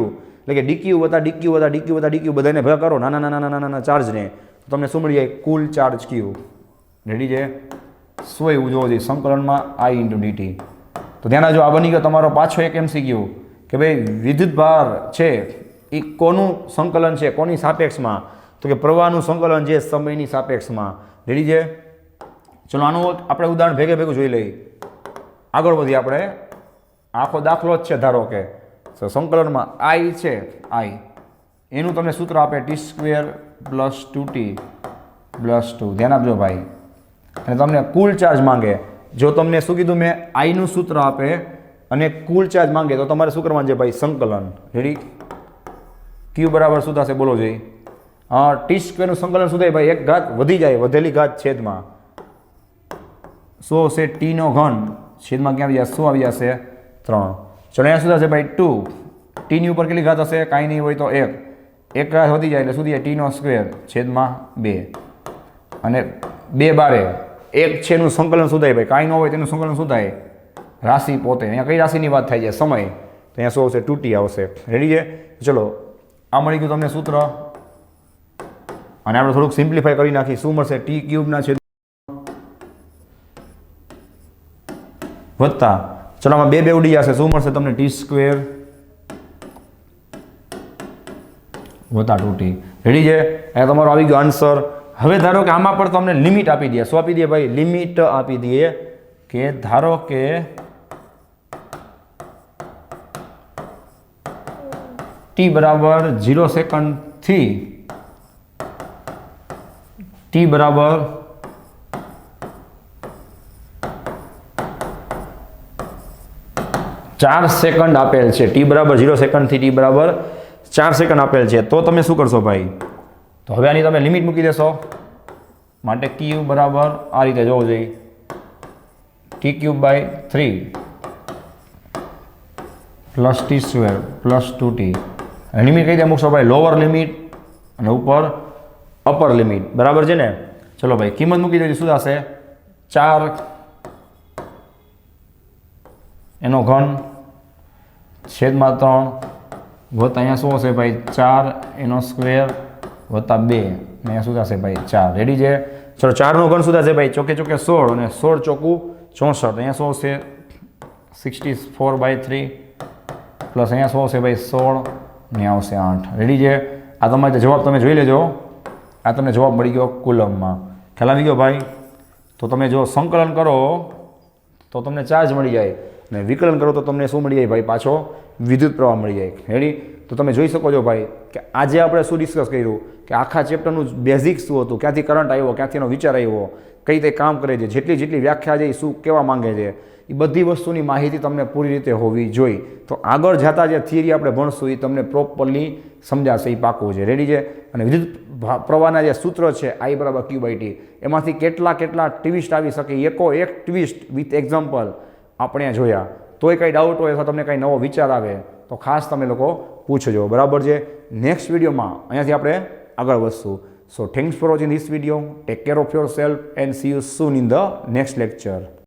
એટલે કે dq વત્તા dq વત્તા dq વત્તા dq બધાને ભેગા કરો નાના ચાર્જને, તો તમને શું મળી જાય? કુલ ચાર્જ q. રેડી છે? શું એવું જોવો જોઈએ સંકલનમાં? i × dt. તો ધ્યાન જો આ બની ગયો તમારો પાછો એક MCQ કે ભાઈ વિદ્યુત ભાર છે એ કોનું સંકલન છે? કોની સાપેક્ષમાં? તો કે પ્રવાહનું સંકલન છે સમયની સાપેક્ષમાં. રેડી છે? ચલો આનું આપણે ઉદાહરણ ભેગું જોઈ લઈએ. આગળ વધી આપણે. આખો દાખલો જ છે. ધારો કે સંકલનમાં i છે, i એનું તમને સૂત્ર આપે t² + 2t + 2. ધ્યાન આપજો ભાઈ. અને તમને કુલ ચાર્જ માંગે. જો તમને શું કીધું મેં? i નું સૂત્ર આપે અને કુલ ચાર્જ માંગે તો તમારે શું કરવાનું છે ભાઈ? સંકલન. રેડી? q બરાબર શું થશે બોલો જોઈએ? t² નું સંકલન શું થાય ભાઈ? એક ઘાત વધી જાય, વધેલી ઘાત છેદમાં શું હશે? t નો ઘન છેદમાં ક્યાં આવી જશે? શું આવી જશે? 3. ચલો અહીંયા શું થશે ભાઈ? 2. t ની ઉપર કેટલી ઘાત હશે? કાંઈ નહીં હોય તો 1. એક ઘાત વધી જાય એટલે શું થાય? t² છેદમાં 2 અને 2 બારે 1 છે નું સંકલન શું થાય ભાઈ? કાંઈ ન હોય તેનું સંકલન શું થાય? રાશિ પોતે. અહીંયા કઈ રાશિની વાત થાય છે? સમય. તો અહીંયા શું આવશે? 2t આવશે. રેડી છે? ચલો આ મળી ગયું તમને સૂત્ર અને આપણે થોડુંક સિમ્પ્લિફાય કરી નાખી. શું મળશે? t³ ના છેદ વત્તા, ચલો આમાં 2 ઉડી જશે. શું મળશે તમને? t² વત્તા 2t. રેડી છે? અહીંયા તમારો આવી ગયો આન્સર. હવે ધારો કે આમાં પણ તમને લિમિટ આપી દે. શું આપી દે ભાઈ? લિમિટ આપી દે કે ધારો કે t બરાબર 0 સેકન્ડથી t બરાબર 4 સેકન્ડ આપેલ છે. t બરાબર 0 સેકન્ડથી t બરાબર 4 સેકન્ડ આપેલ છે, તો તમે શું કરશો ભાઈ? તો હવે આની તમે લિમિટ મૂકી દેશો. માટે q બરાબર આ રીતે જોવું જોઈએ. t³/3 + t² + 2t. અને લિમિટ કઈ રીતે મૂકશો ભાઈ? લોઅર લિમિટ અને ઉપર અપર લિમિટ. બરાબર છે ને? ચલો ભાઈ કિંમત મૂકી દેજો. શું થશે? 4 એનો ઘન છેદમાં 3 વત્તા અહીંયા શું હશે ભાઈ? 4 એનો સ્ક્વેર વત્તા 2. અહીંયા શું થશે ભાઈ? 4. રેડી છે? ચલો 4 નો ઘન શું થશે ભાઈ? ચોકે 16 અને 16 ચોકું 64. અહીંયા શું હશે? 64/3 પ્લસ અહીંયા શું હશે ભાઈ? 16 ને આવશે 8. રેડી છે? આ તમારે જવાબ તમે જોઈ લેજો. આ તમને જવાબ મળી ગયો કુલમમાં. ખ્યાલ આવી ગયો ભાઈ? તો તમે જો સંકલન કરો તો તમને ચાર્જ મળી જાય અને વિકલન કરો તો તમને શું મળી જાય ભાઈ? પાછો વિદ્યુત પ્રવાહ મળી જાય. રેડી? તો તમે જોઈ શકો છો ભાઈ કે આજે આપણે શું ડિસ્કસ કર્યું કે આખા ચેપ્ટરનું બેઝિક શું હતું, ક્યાંથી કરંટ આવ્યો, ક્યાંથી એનો વિચાર આવ્યો, કઈ રીતે કામ કરે છે, જેટલી વ્યાખ્યા છે એ શું કહેવા માંગે છે, એ બધી વસ્તુની માહિતી તમને પૂરી રીતે હોવી જોઈએ. તો આગળ જતા જે થિયરી આપણે ભણશું એ તમને પ્રોપરલી સમજાશે એ પાકું છે. રેડી છે? અને વિદ્યુત પ્રવાહના જે સૂત્ર છે I બરાબર Q/T, એમાંથી કેટલા ટ્વિસ્ટ આવી શકે, એક ટ્વિસ્ટ વિથ એક્ઝામ્પલ આપણે જોયા. તોય કંઈ ડાઉટ હોય અથવા તમને કંઈ નવો વિચાર આવે તો ખાસ તમે લોકો પૂછજો. બરાબર છે? નેક્સ્ટ વિડીયોમાં અહીંયાથી આપણે આગળ વધશું. So thanks for watching this video. Take care of yourself and see you soon in the next lecture.